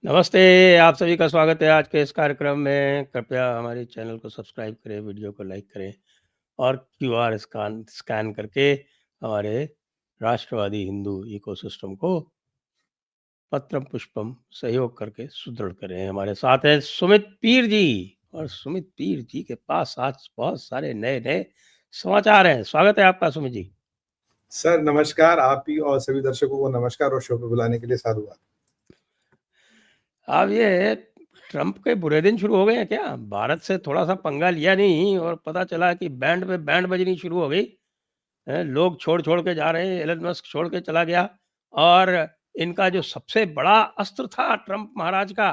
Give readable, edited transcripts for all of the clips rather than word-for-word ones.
नमस्ते, आप सभी का स्वागत है आज के इस कार्यक्रम में। कृपया हमारे चैनल को सब्सक्राइब करें, वीडियो को लाइक करें और क्यूआर स्कैन करके हमारे राष्ट्रवादी हिंदू इकोसिस्टम को पत्रम पुष्पम सहयोग करके सुदृढ़ करें। हमारे साथ हैं सुमित पीर जी और सुमित पीर जी के पास आज बहुत सारे नए-नए समाचार हैं। स्वागत है आपका सुमित जी। सर नमस्कार, आप ही और सभी दर्शकों को नमस्कार और शो पे बुलाने के लिए साधुवाद। अब ये ट्रंप के बुरे दिन शुरू हो गए हैं क्या? भारत से थोड़ा-सा पंगा लिया नहीं और पता चला कि बैंड पे बैंड बजनी शुरू हो गई। लोग छोड़-छोड़ के जा रहे हैं, एलन मस्क छोड़ के चला गया और इनका जो सबसे बड़ा अस्त्र था ट्रंप महाराज का,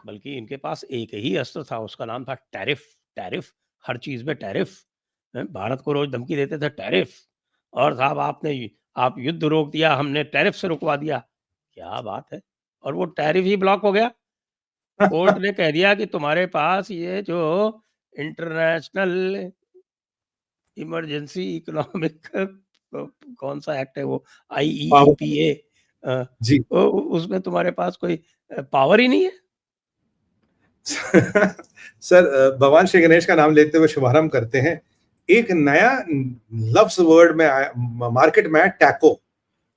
बल्कि इनके पास एक ही अस्त्र था, उसका नाम था टैरिफ। टैरिफ, हर चीज़ में टैरिफ। भारत को रोज़ धमकी देते थे टैरिफ और साहब आप युद्ध रोक दिया, हमने टैरिफ से रुकवा दिया। क्या बात है! और वो टैरिफ ही ब्लॉक हो गया। कोर्ट ने कह दिया कि तुम्हारे पास ये जो इंटरनेशनल इमरजेंसी इकोनॉमिक कौन सा एक्ट है वो आईईईपीए जी उसमें तुम्हारे पास कोई पावर ही नहीं है। सर भगवान श्री गणेश का नाम लेते हुए शुभारंभ करते हैं। एक नया लफ्ज वर्ड में आया, मार्केट में आया, taco.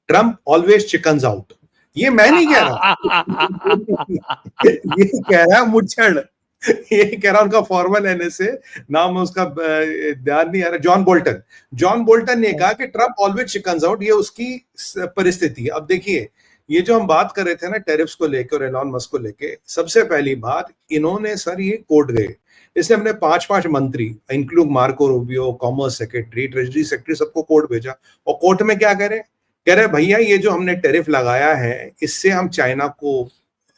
Trump always chickens out. ये मैं नहीं कह रहा ये कह रहा है मुच्छड़। ये कह रहा उनका फॉर्मल एनएसए, नाम उसका ध्यान नहीं आ रहा, जॉन बोल्टन ने कहा कि ट्रम्प ऑलवेज चिकन्स आउट। ये उसकी परिस्थिति है। अब देखिए, ये जो हम बात कर रहे थे ना टैरिफ्स को लेकर और एलॉन मस्क को लेके, सबसे पहली बात इन्होंने सर ये कोर्ट गए, इसने अपने 5 मंत्री include Marco Rubio, commerce secretary, treasury secretary, सबको कोर्ट भेजा। और कोर्ट में क्या कह रहे भैया ये जो हमने टैरिफ लगाया है इससे हम चाइना को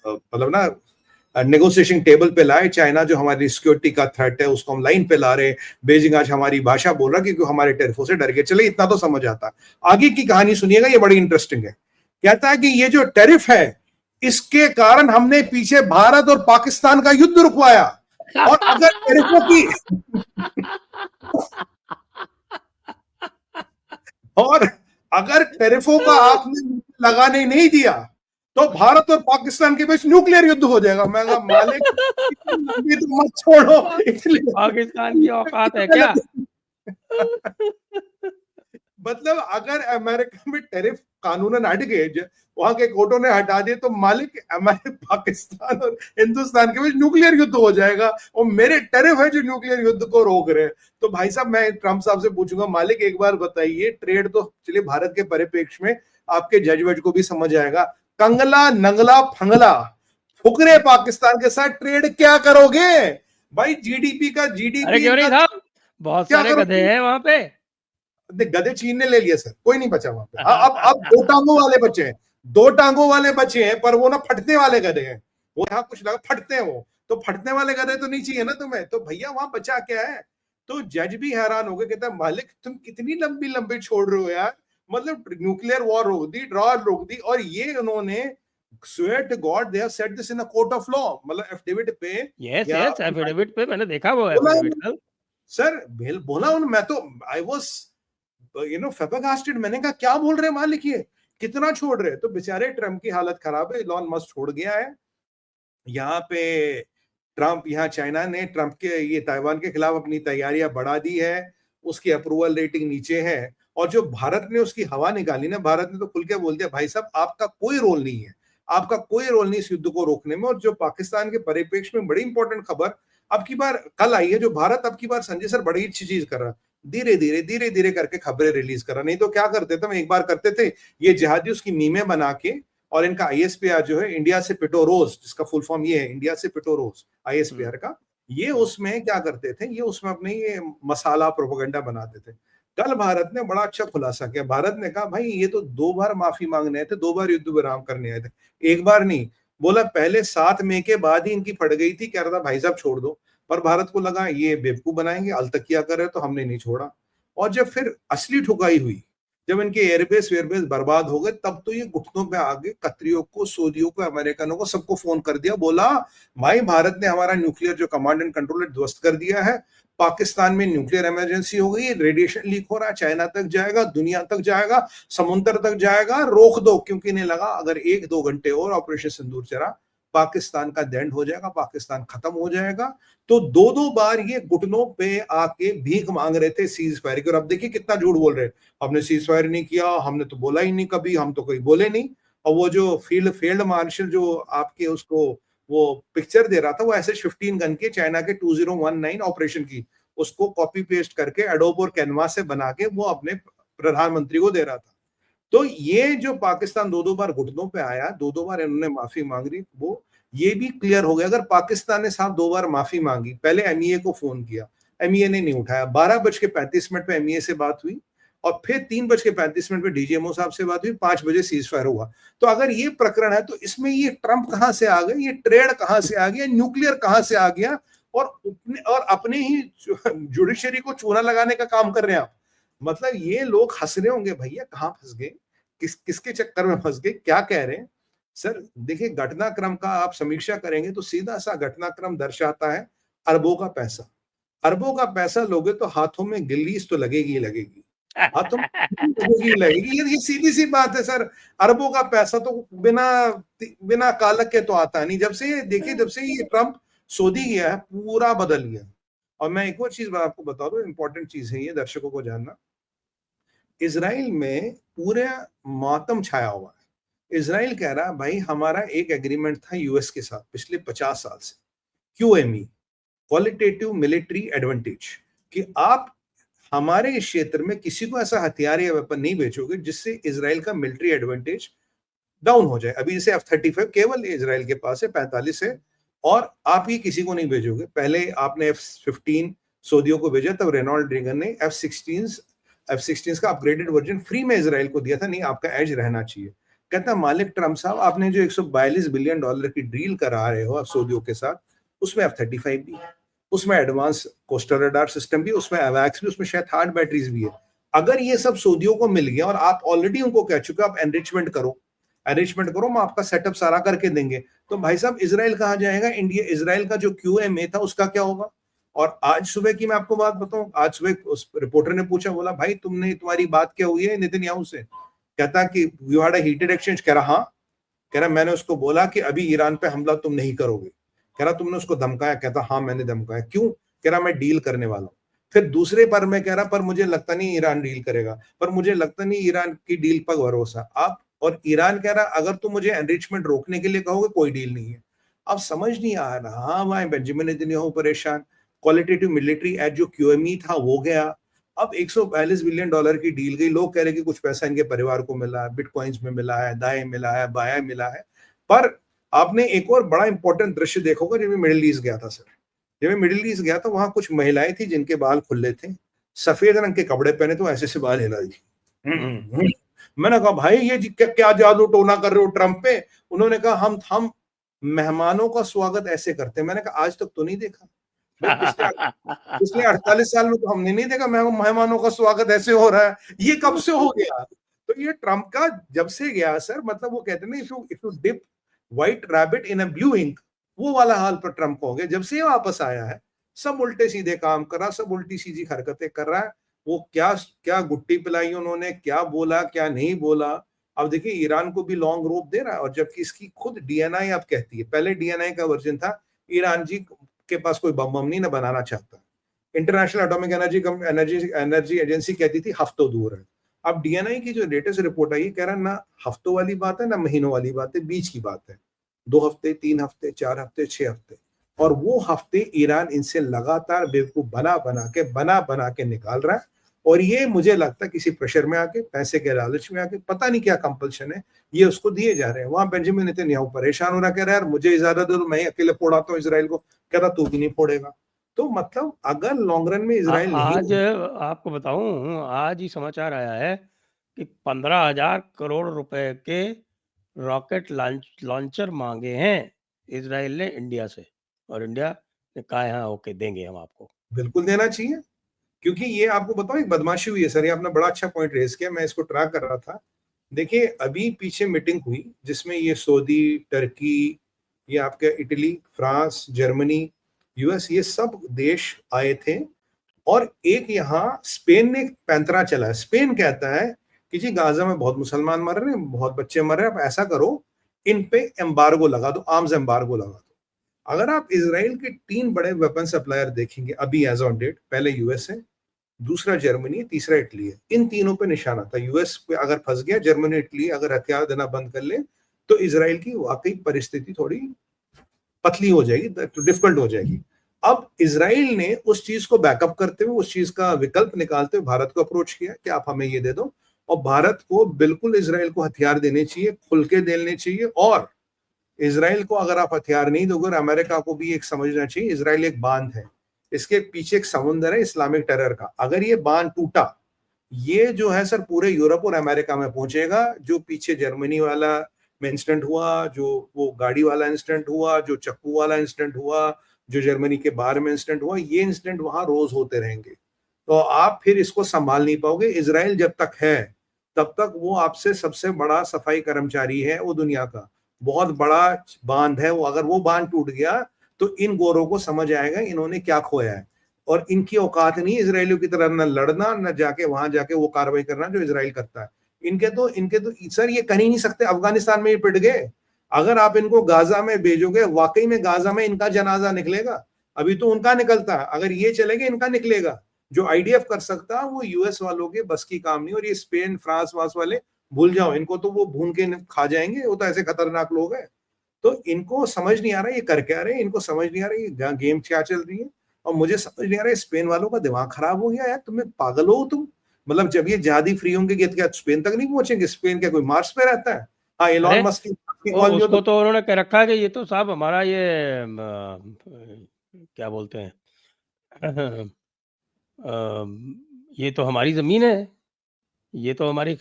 मतलब ना नेगोशिएशन टेबल पे लाए। चाइना जो हमारी सिक्योरिटी का थ्रेट है उसको हम लाइन पे ला रहे। बेजिंग आज हमारी भाषा बोल रहा क्योंकि हमारे टैरिफों से डर के चले, इतना तो समझ आता। आगे की कहानी सुनिएगा, ये बड़ी इंटरेस्टिंग है। कहता है कि ये जो टैरिफ है इसके कारण हमने पीछे भारत और पाकिस्तान का युद्ध रुकवाया। और अगर टैरिफों की और अगर टैरिफों का आपने लगाने नहीं दिया तो भारत और पाकिस्तान के बीच न्यूक्लियर युद्ध हो जाएगा। मैं कहा मालिक तो मत छोड़ो, पाकिस्तान की औकात है क्या? मतलब अगर अमेरिका में टैरिफ कानूनन हट गए, वहां के कोर्टों ने हटा दिए, तो मालिक हमारे पाकिस्तान और हिंदुस्तान के बीच न्यूक्लियर युद्ध हो जाएगा। और मेरे टैरिफ है जो न्यूक्लियर युद्ध को रोक रहे हैं। तो भाई साहब मैं ट्रंप साहब से पूछूंगा, मालिक एक बार बताइए, ट्रेड तो चलिए भारत के परिप्रेक्ष्य में आपके जज वज को भी समझ आएगा, कंगला नंगला फंगला फुकरे पाकिस्तान के साथ ट्रेड क्या करोगे भाई? जीडीपी का अरे क्यों नहीं साहब, बहुत सारे गधे हैं वहां पे। गधे चीन ने ले लिया सर, कोई नहीं बचा वहां पे। अब 2 टांगों वाले बचे हैं, 2 टांगों वाले बचे हैं, पर वो ना फटने वाले गधे हैं। वो यहाँ कुछ लगा फटते हैं, वो तो फटने वाले गधे तो नहीं चाहिए ना तुम्हें। तो भैया वहां बचा क्या है? तो जज भी हैरान हो गए, कहता मालिक तुम कितनी लंबी लंबी छोड़ रहे हो यार। मतलब न्यूक्लियर वॉर रोक दी, ड्रॉ रोक दी, और ये उन्होंने swear to God they have said this in a court of law। मतलब एफिडेविट पे यस एफिडेविट पे मैंने देखा वो एफिडेविट सर बोला उन, मैं तो आई वाज फेबकास्टेड। मैंने कहा क्या बोल रहे हैं मालिक, ये कितना छोड़ रहे हैं? तो बेचारे ट्रम्प की हालत खराब है, इलॉन मस्क छोड़ गया है यहाँ पे। ट्रम्प यहाँ चाइना ने ट्रम्प के ये ताइवान के खिलाफ अपनी तैयारियां बढ़ा दी है, उसकी अप्रूवल रेटिंग नीचे है। और जो भारत ने उसकी हवा निकाली ना, भारत ने तो खुल के बोल दिया भाई साहब आपका कोई रोल नहीं है, आपका कोई रोल नहीं इस युद्ध को रोकने में। और जो पाकिस्तान के परिप्रेक्ष्य में बड़ी इंपॉर्टेंट खबर अब की बार कल आई है, जो भारत अब की बार संजय सर बड़ी अच्छी चीज कर रहा है, धीरे धीरे करके खबरें रिलीज कर रहा। नहीं तो क्या करते थे, हम एक बार करते थे ये जिहादी उसकी मीमें बना के, और इनका आईएसपीआर जो है इंडिया से पिटो रोज, जिसका फुल फॉर्म ये है इंडिया से पिटो रोज आईएसपीआर का, ये उसमें क्या करते थे, ये उसमें अपने ये मसाला प्रोपेगेंडा बनाते थे। कल भारत ने बड़ा अच्छा खुलासा किया। भारत ने कहा भाई ये तो 2 बार माफी मांगने आए थे, 2 बार युद्ध विराम करने आए थे, एक बार नहीं। बोला पहले 7 मई के बाद ही इनकी फट गई थी, कह रहा था भाई साहब छोड़ दो, पर भारत को लगा ये बेवकूफ बनाएंगे, अलतकिया कर रहे, तो हमने नहीं छोड़ा। और जब फिर असली ठुकाई हुई, जब इनके एयरबेस वेयरबेस बर्बाद हो गए, तब तो ये घुटनों पे आगे कतरियों को, सऊदियों को, अमेरिकनों को, सबको फोन कर दिया। बोला भाई भारत ने हमारा न्यूक्लियर जो कमांड एंड कंट्रोल है ध्वस्त कर दिया है, पाकिस्तान में न्यूक्लियर इमरजेंसी हो गई, रेडिएशन लीक हो रहा है, चाइना तक जाएगा, दुनिया तक जाएगा, समुद्र तक जाएगा, रोक दो। क्योंकि इन्हें लगा अगर 1-2 घंटे और ऑपरेशन सिंदूर चला पाकिस्तान का द एंड हो जाएगा, पाकिस्तान खत्म हो जाएगा। तो 2-2 बार ये घुटनों पे आके भीख मांग रहे थे सीज फायर की, और अब देखिए कितना झूठ बोल रहे हैं, हमने सीज फायर नहीं किया, हमने तो बोला ही नहीं कभी, हम तो कोई बोले नहीं। और वो जो फील्ड मार्शल जो आपके उसको वो पिक्चर दे रहा था, वो ऐसे 15 गन के चाइना के 2019 ऑपरेशन की, उसको कॉपी पेस्ट करके एडोब और कैनवा से बना के वो अपने प्रधानमंत्री को दे रहा था। तो ये जो पाकिस्तान 2-2 बार घुटनों पे आया, 2-2 बार इन्होंने माफी मांग ली, वो ये भी क्लियर हो गया। अगर पाकिस्तान ने साहब 2 बार माफी मांगी, पहले एमईए को फोन किया, एमईए ने नहीं उठाया, 12:35 पे एमईए से बात हुई, और फिर 3:35 पे डीजीएमओ साहब से बात हुई, 5 बजे सीज फायर हुआ। तो अगर ये प्रकरण है, तो इसमें ये ट्रंप कहां से आ गए, ये ट्रेड कहां से आ गया, न्यूक्लियर कहां से आ गया, और अपने ही जुडिशरी को चूना लगाने का काम कर रहे हैं आप। मतलब ये लोग हंस रहे होंगे, भैया कहां फंस गए, किसके चक्कर में फंस गए, क्या कह रहे हैं सर। देखिए घटनाक्रम का आप समीक्षा करेंगे तो सीधा सा घटनाक्रम दर्शाता है अरबों का पैसा। अरबों का पैसा लोगे तो हाथों में गिल्लीस तो लगेगी ही लगेगी, हाथों में लगेगी ही लगेगी, ये सीधी सी बात है सर। अरबों का पैसा तो बिना बिना कालक के तो आता नहीं। जब से देखिए, जब से ये ट्रंप सऊदी गया है, पूरा बदल गया। और मैं एक और चीज आपको बता दूं, इंपॉर्टेंट चीज है ये दर्शकों को जानना, इजराइल में पूरे मातम छाया हुआ है। इजराइल कह रहा है भाई हमारा एक एग्रीमेंट था यूएस के साथ पिछले 50 साल से, क्यूएमई, क्वालिटेटिव मिलिट्री एडवांटेज, कि आप हमारे इस क्षेत्र में किसी को ऐसा हथियार या वेपन नहीं बेचोगे जिससे इजराइल का मिलिट्री एडवांटेज डाउन हो जाए। अभी जैसे F-35 केवल इजराइल के पास है, 45 है, और आप ये किसी को नहीं भेजोगे। पहले आपने F-15 सऊदियों को भेजा, तब रेनॉल्ड रेगन ने F-16 का अपग्रेडेड वर्जन फ्री में इजराइल को दिया था, नहीं आपका एज रहना चाहिए। कहता मालिक ट्रंप साहब, आपने जो $142 बिलियन की डील करा रहे हो आप सऊदियों के साथ, उसमें F-35 भी है, उसमें एडवांस कोस्टल रडार सिस्टम भी, उसमें एवैक्स भी, उसमें शायद 8 बैटरीज भी है। अगर ये सब सऊदियों को मिल गया और आप ऑलरेडी उनको कह चुके हो आप एनरिचमेंट करो, हम आपका सेटअप सारा करके देंगे, तो भाई साहब इजराइल कहाँ जाएगा? इंडिया, इजराइल का जो क्यूएमए था उसका क्या होगा? और आज सुबह की मैं आपको बात बताऊं, आज सुबह उस रिपोर्टर ने पूछा, बोला भाई तुम्हारी बात क्या हुई है नेतन्याहू से? कहता कि you had a heated exchange. कह रहा हाँ। कह रहा मैंने उसको बोला कि अभी ईरान पे हमला तुम नहीं करोगे। कह रहा तुमने उसको धमकाया? कहता हाँ मैंने धमकाया। क्यों? कह रहा मैं डील करने वाला हूँ। फिर दूसरे पर मैं कह रहा पर मुझे लगता नहीं ईरान डील करेगा, पर मुझे लगता नहीं ईरान की डील पर भरोसा। आप और ईरान कह रहा अगर तुम मुझे एनरिचमेंट रोकने के लिए कहोगे कोई डील नहीं है। अब समझ नहीं आ रहा, वहां बेंजामिन नेतन्याहू परेशान, क्वालिटेटिव मिलिट्री एड जो क्यूएमई था वो गया, अब $142 बिलियन की डील गई। लोग कह रहे कि कुछ पैसा इनके परिवार को मिला है, बिटकॉइंस में मिला है, दाएं मिला है, बायां मिला है। पर आपने एक और बड़ा इंपॉर्टेंट दृश्य देखा होगा, जब मैं मिडिल ईस्ट गया था सर, जब मैं मिडिल ईस्ट गया था वहां कुछ महिलाएं थी जिनके बाल खुले थे, सफेद रंग के कपड़े पहने, तो ऐसे से बाल हिला दी। मैंने कहा भाई ये क्या जादू टोना कर रहे हो ट्रंप पे? उन्होंने कहा हम मेहमानों का स्वागत ऐसे करते हैं। मैंने कहा आज तक तो नहीं देखा भाई, पिछले 48 साल में तो हमने नहीं देखा मेहमानों का स्वागत ऐसे हो रहा है, ये कब से हो गया? तो ये ट्रंप का जब से गया सर, मतलब वो कहते हैं if you dip white rabbit in a blue ink, वो वाला हाल पर ट्रंप को हो गया। जब से वापस आया है सब उल्टे सीधे काम कर रहा, सब उल्टी सीधी हरकतें कर रहा है। वो क्या क्या गुट्टी पिलाई उन्होंने, क्या बोला क्या नहीं बोला। अब देखिए ईरान को भी लॉन्ग रोप दे रहा है, और जबकि इसकी खुद डीएनआई अब कहती है, पहले डीएनआई का वर्जन था ईरान जी के पास कोई बम नहीं ना बनाना चाहता, इंटरनेशनल एटॉमिक एनर्जी एजेंसी कहती थी हफ्तों दूर है। अब डीएनआई की जो लेटेस्ट रिपोर्ट आई कह रहा ना हफ्तों वाली बात है ना महीनों वाली बात है, बीच की बात है, 2 हफ्ते, 3 हफ्ते, 4 हफ्ते, 6 हफ्ते। और वो हफ्ते ईरान इनसे लगातार बेवकूफ बना के निकाल रहा है। और ये मुझे लगता है किसी प्रेशर में आके, पैसे के लालच में आके, पता नहीं क्या कंपल्शन है, ये उसको दिए जा रहे हैं। वहां बेंजामिन नेतन्याहू परेशान हो रहा, कह रहा है यार मुझे इजाजत दो तो मैं अकेले फोड़ाता हूँ इसराइल को। कह रहा तू भी नहीं फोड़ेगा। तो मतलब अगर लॉन्ग रन में इसराइल आज नहीं, आपको बताऊं, आज ही समाचार आया है कि 15,000 करोड़ रुपए के रॉकेट लॉन्चर मांगे हैं इसराइल ने इंडिया से, और इंडिया ने कहा है हाँ ओके देंगे हम आपको। बिल्कुल देना चाहिए, क्योंकि ये आपको बताओ एक बदमाशी हुई है सर, ये आपने बड़ा अच्छा पॉइंट रेज किया, मैं इसको ट्रैक कर रहा था। देखिए अभी पीछे मीटिंग हुई जिसमें ये सऊदी, टर्की, ये आपके इटली, फ्रांस, जर्मनी, यूएस, ये सब देश आए थे। और एक यहाँ स्पेन ने एक पैंतरा चला है। स्पेन कहता है कि जी गाजा में बहुत मुसलमान मर रहे हैं, बहुत बच्चे मर रहे हैं, आप ऐसा करो इन पे एम्बार्गो लगा दो, आर्म्स एम्बार्गो लगा दो। अगर आप इसराइल के 3 बड़े वेपन सप्लायर देखेंगे अभी एज ऑन डेट, पहले यूएस है, दूसरा जर्मनी है, तीसरा इटली है। इन तीनों पे निशाना था। यूएस पे अगर फंस गया, जर्मनी इटली अगर हथियार देना बंद कर ले, तो इसराइल की वाकई परिस्थिति थोड़ी पतली हो जाएगी, डिफिकल्ट हो जाएगी। अब इसराइल ने उस चीज को बैकअप करते हुए, उस चीज का विकल्प निकालते हुए भारत को अप्रोच किया कि आप हमें ये दे दो, और भारत को बिल्कुल इसराइल को हथियार देने चाहिए, खुल के देने चाहिए। और इसराइल को अगर आप हथियार नहीं दोगे, अमेरिका को भी एक समझना चाहिए, इसराइल एक बांध है, इसके पीछे एक समुंदर है इस्लामिक टेरर का। अगर ये बांध टूटा, ये जो है सर पूरे यूरोप और अमेरिका में पहुंचेगा। जो पीछे जर्मनी वाला में इंसिडेंट हुआ, जो वो गाड़ी वाला इंसिडेंट हुआ, जो चक्कू वाला इंसिडेंट हुआ, जो जर्मनी के बाहर में इंसिडेंट हुआ, ये इंसिडेंट वहां रोज होते रहेंगे। तो आप फिर इसको संभाल नहीं पाओगे। इसराइल जब तक है, तब तक वो आपसे सबसे बड़ा सफाई कर्मचारी है वो दुनिया का, बहुत बड़ा बांध है वो। अगर वो बांध टूट गया, तो इन गोरों को समझ आएगा इन्होंने क्या खोया है। और इनकी औकात नहीं इसराइलियों की तरह न लड़ना, न जाके वहां जाके वो कार्रवाई करना जो इसराइल करता है। इनके तो सर ये कर ही नहीं सकते। अफगानिस्तान में ये पिट गए, अगर आप इनको गाजा में भेजोगे, वाकई में गाजा में इनका जनाजा निकलेगा। अभी तो उनका निकलता है, अगर ये चलेंगे इनका निकलेगा। जो आईडीएफ कर सकता वो यूएस वालों के बस की काम नहीं। और ये स्पेन फ्रांस वास वाले भूल जाओ, इनको तो वो भून के खा जाएंगे, वो तो ऐसे खतरनाक लोग हैं। तो इनको समझ नहीं आ रहा ये कर क्या रहे हैं, इनको समझ नहीं आ रहा ये गेम क्या चल रही है। और मुझे समझ नहीं आ रहा है स्पेन वालों का दिमाग खराब हो गया यार, तुम्हें पागल हो तुम। मतलब जब ये जहादी फ्री होंगे क्या स्पेन तक नहीं पहुंचेंगे? स्पेन क्या कोई मार्स पे रहता है? हाँ, अरे एलॉन मस्क की कॉलोनी हो उसको तो तो उन्होंने कह रखा है कि ये तो साहब हमारा ये क्या बोलते हैं ये तो हमारी ज़मीन है, ये तो हमारी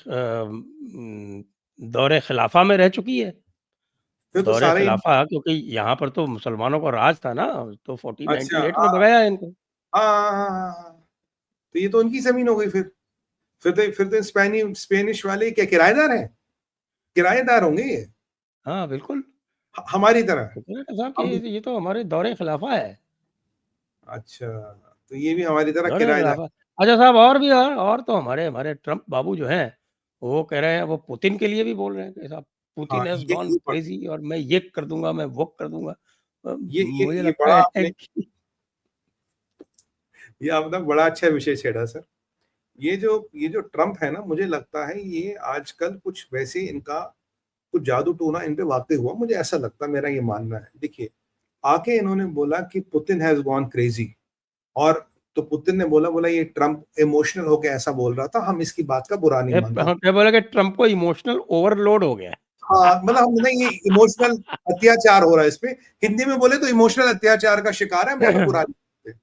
दौरे खिलाफा में रह चुकी है। फिर तो दौरे सारे खिलाफा, क्योंकि यहाँ पर तो मुसलमानों का राज था ना, तो अच्छा 1498 हाँ में भगाया इनको। हाँ हाँ हाँ हाँ, हाँ। तो ये तो उनकी जमीन हो गई फिर तो स्पेनिश वाले क्या किराएदार हैं? किराएदार होंगे ये हाँ, बिल्कुल। हमारी तरह। तो कह रहे साहब कि हम भी ये तो हमारे दौरे खिलाफा है, अच्छा, तो ये भी हमारी तरह दौरे किराएदार। खिलाफा। अच्छा साहब, और भी और तो हमारे हमारे ट्रम्प बाबू जो हैं, वो कह रहे हैं, वो पुतिन के लिए भी बोल रहे हैं कि साहब हाँ, पुतिन हैज़ गॉन ये क्रेज़ी और मैं ये कर दूँगा, मैं वो कर दूँगा। मुझे ये लगता बड़ा है आपने कि ये आपने बड़ा अच्छा विषय छेड़ा सर। ये जो ट्रम्प है ना, मुझे लगता है ये आजकल कुछ वैसे इनका कुछ जादू टोना इन पे वाक़ई हुआ, मुझे ऐसा लगता है, मेरा ये मानना है। देखिए, आके इन्होंने बोला कि पुतिन हैज़ गॉन क्रेज़ी। और तो पुतिन ने बोला ये ट्रम्प इमोशनल होके ऐसा बोल रहा था, हम इसकी बात का बुरा नहीं मानते। हाँ, क्या बोला कि ट्रम्प को इमोशनल ओवरलोड हो गया है। हाँ, मतलब हम नहीं, ये इमोशनल अत्याचार हो रहा है इस पे। हिंदी में बोले तो इमोशनल अत्याचार का शिकार है, हम ऐसा बुरा नहीं मानते।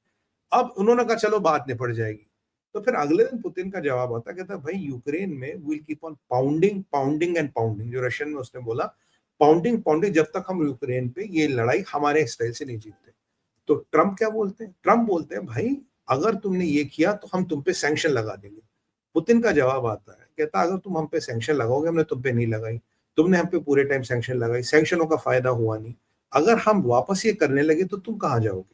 अब उन्होंने कहा चलो बात निपट जाएगी। तो फिर अगले दिन पुतिन का जवाब आता, कहता भाई यूक्रेन में will keep on pounding pounding and pounding, जो रशियन में उसने बोला, पाउंडिंग पाउंडिंग जब तक हम यूक्रेन पे ये लड़ाई हमारे स्टाइल से नहीं जीतते। तो ट्रम्प क्या बोलते हैं? ट्रम्प बोलते हैं भाई अगर तुमने ये किया तो हम तुम पे सैंक्शन लगा देंगे। पुतिन का जवाब आता है, कहता अगर तुम हम पे सैंक्शन लगाओगे, हमने तुम पे नहीं लगाई, तुमने हम पे पूरे टाइम सैंक्शन लगाई, सैंक्शनों का फायदा हुआ नहीं, अगर हम वापस ये करने लगे तो तुम कहाँ जाओगे?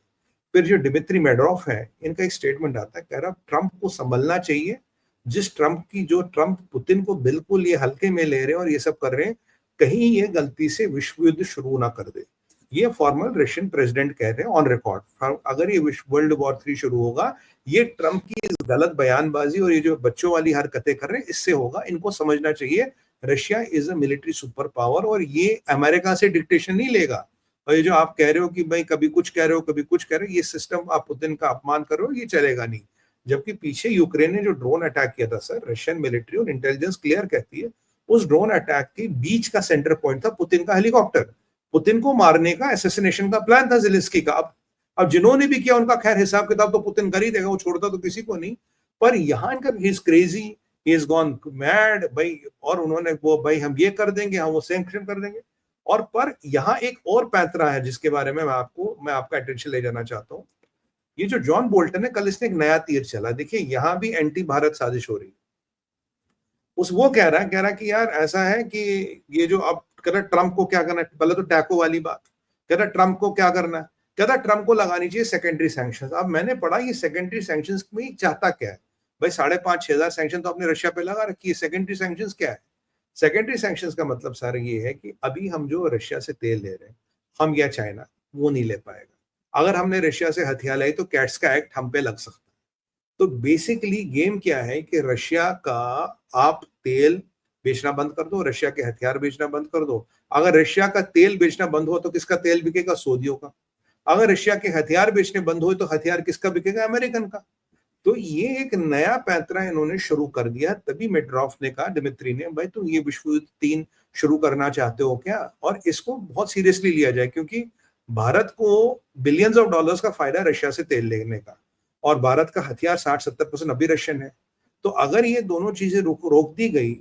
फिर जो डिमित्री मेडरोफ है, इनका एक स्टेटमेंट आता है, कह रहा ट्रम्प को संभलना चाहिए। जो ट्रम्प पुतिन को बिल्कुल ये हल्के में ले रहे हैं और ये सब कर रहे हैं, कहीं ये गलती से विश्व युद्ध शुरू ना कर दे। ये फॉर्मल रशियन प्रेसिडेंट कह रहे हैं ऑन रिकॉर्ड। अगर ये विश्व वर्ल्ड वॉर 3 शुरू होगा, ये ट्रम्प की गलत बयानबाजी और ये जो बच्चों वाली हरकतें कर रहे हैं, इससे होगा। इनको समझना चाहिए Russia is a military super power, और ये अमेरिका से डिक्टेशन नहीं लेगा। और ये जो आप कह रहे हो कि भाई कभी कुछ कह रहे हो कभी कुछ कह रहे हो, ये सिस्टम आप पुतिन का अपमान कर रहे हो, ये चलेगा नहीं। जबकि पीछे यूक्रेन ने जो ड्रोन अटैक किया था सर, रशियन मिलिट्री और इंटेलिजेंस क्लियर कहती है उस ड्रोन अटैक के बीच का सेंटर पॉइंट था पुतिन का हेलीकॉप्टर। पुतिन को मारने का एसेसिनेशन का प्लान था ज़ेलेंस्की का। अब जिन्होंने भी किया उनका खैर हिसाब किताब तो पुतिन कर ही देगा, वो छोड़ता तो किसी को नहीं। पर यहाँ इनका he is crazy, he is gone mad भाई। और उन्होंने वो भाई हम ये कर देंगे, हम वो सैंक्शन कर देंगे। और पर यहाँ एक और पैंतरा है जिसके बारे में मैं आपका अटेंशन ले जाना चाहता हूँ। ये जो जॉन बोल्टन है, कल इसने एक नया तीर चला। देखिए यहाँ भी एंटी भारत साजिश हो रही है। वो कह रहा है कि यार ऐसा है कि ये जो अब कह रहा ट्रम्प को क्या करना है, पहले तो टैको वाली बात, कह रहा ट्रम्प को क्या करना है, कह रहा ट्रम्प को लगानी चाहिए सेकेंडरी सैंक्शन। अब मैंने पढ़ा ये सेकेंडरी सैंक्शन में चाहता क्या है? भाई 5,500-6,000 सैंक्शन तो आपने रशिया पे लगा रखी है, सेकेंडरी सैंक्शन क्या है? सेकेंडरी सैंक्शंस का मतलब सर ये है कि अभी हम जो रशिया से तेल ले रहे हैं, हम या चाइना, वो नहीं ले पाएगा। अगर हमने रशिया से हथियार लाई तो कैट्स का एक्ट हम पे लग सकता है। तो बेसिकली गेम क्या है कि रशिया का आप तेल बेचना बंद कर दो, रशिया के हथियार बेचना बंद कर दो। अगर रशिया का तेल बेचना बंद हो तो किसका तेल बिकेगा? सऊदियों का। अगर रशिया के हथियार बेचने बंद हुए तो हथियार किसका बिकेगा? अमेरिकन का। तो ये एक नया पैंतरा इन्होंने शुरू कर दिया। तभी मेड्रोफ ने कहा, दिमित्री ने, भाई तुम ये विश्व युद्ध 3 शुरू करना चाहते हो क्या? और इसको बहुत सीरियसली लिया जाए, क्योंकि भारत को बिलियंस ऑफ डॉलर्स का फायदा रशिया से तेल लेने का, और भारत का हथियार 60-70% अभी रशियन है। तो अगर ये दोनों चीजें रोक दी गई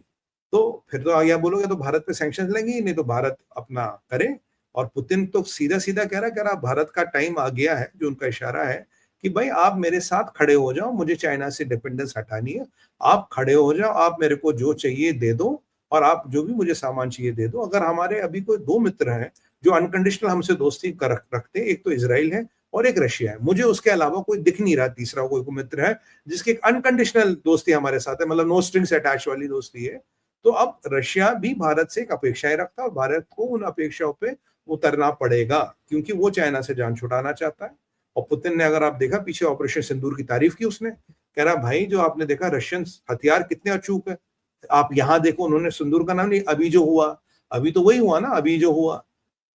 तो फिर तो आगे बोलोगे तो भारत पे सैंक्शन लगेंगे ही नहीं, तो भारत अपना करे। और पुतिन तो सीधा सीधा कह रहा भारत का टाइम आ गया है, जो उनका इशारा है कि भाई आप मेरे साथ खड़े हो जाओ, मुझे चाइना से डिपेंडेंस हटानी है, आप खड़े हो जाओ, आप मेरे को जो चाहिए दे दो, और आप जो भी मुझे सामान चाहिए दे दो। अगर हमारे अभी कोई 2 मित्र हैं जो अनकंडीशनल हमसे दोस्ती कर रखते, एक तो इसराइल है और एक रशिया है, मुझे उसके अलावा कोई दिख नहीं रहा तीसरा कोई मित्र है जिसकी एक अनकंडीशनल दोस्ती हमारे साथ है, मतलब नो स्ट्रिंग्स अटैच वाली दोस्ती है। तो अब रशिया भी भारत से एक अपेक्षाएं रखता है, और भारत को उन अपेक्षाओं पे उतरना पड़ेगा, क्योंकि वो चाइना से जान छुड़ाना चाहता है। और पुतिन ने, अगर आप देखा, पीछे ऑपरेशन सिंदूर की तारीफ की उसने, कह रहा भाई जो आपने देखा रशियन हथियार कितने अचूक है, आप यहां देखो, उन्होंने सिंदूर का नाम नहीं, अभी जो हुआ, अभी तो वही हुआ ना, अभी जो हुआ,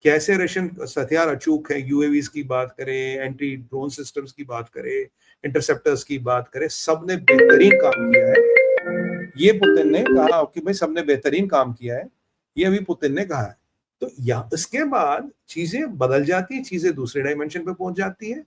कैसे रशियन हथियार अचूक है। यूएवीज की बात करें, एंटी ड्रोन सिस्टम्स की बात करें, इंटरसेप्टर्स की बात करें, सबने बेहतरीन काम किया है। ये पुतिन ने कहा कि भाई सबने बेहतरीन काम किया है, ये अभी पुतिन ने कहा है। तो या इसके बाद चीजें बदल जाती है, चीजें दूसरे डायमेंशन पे पहुंच जाती है,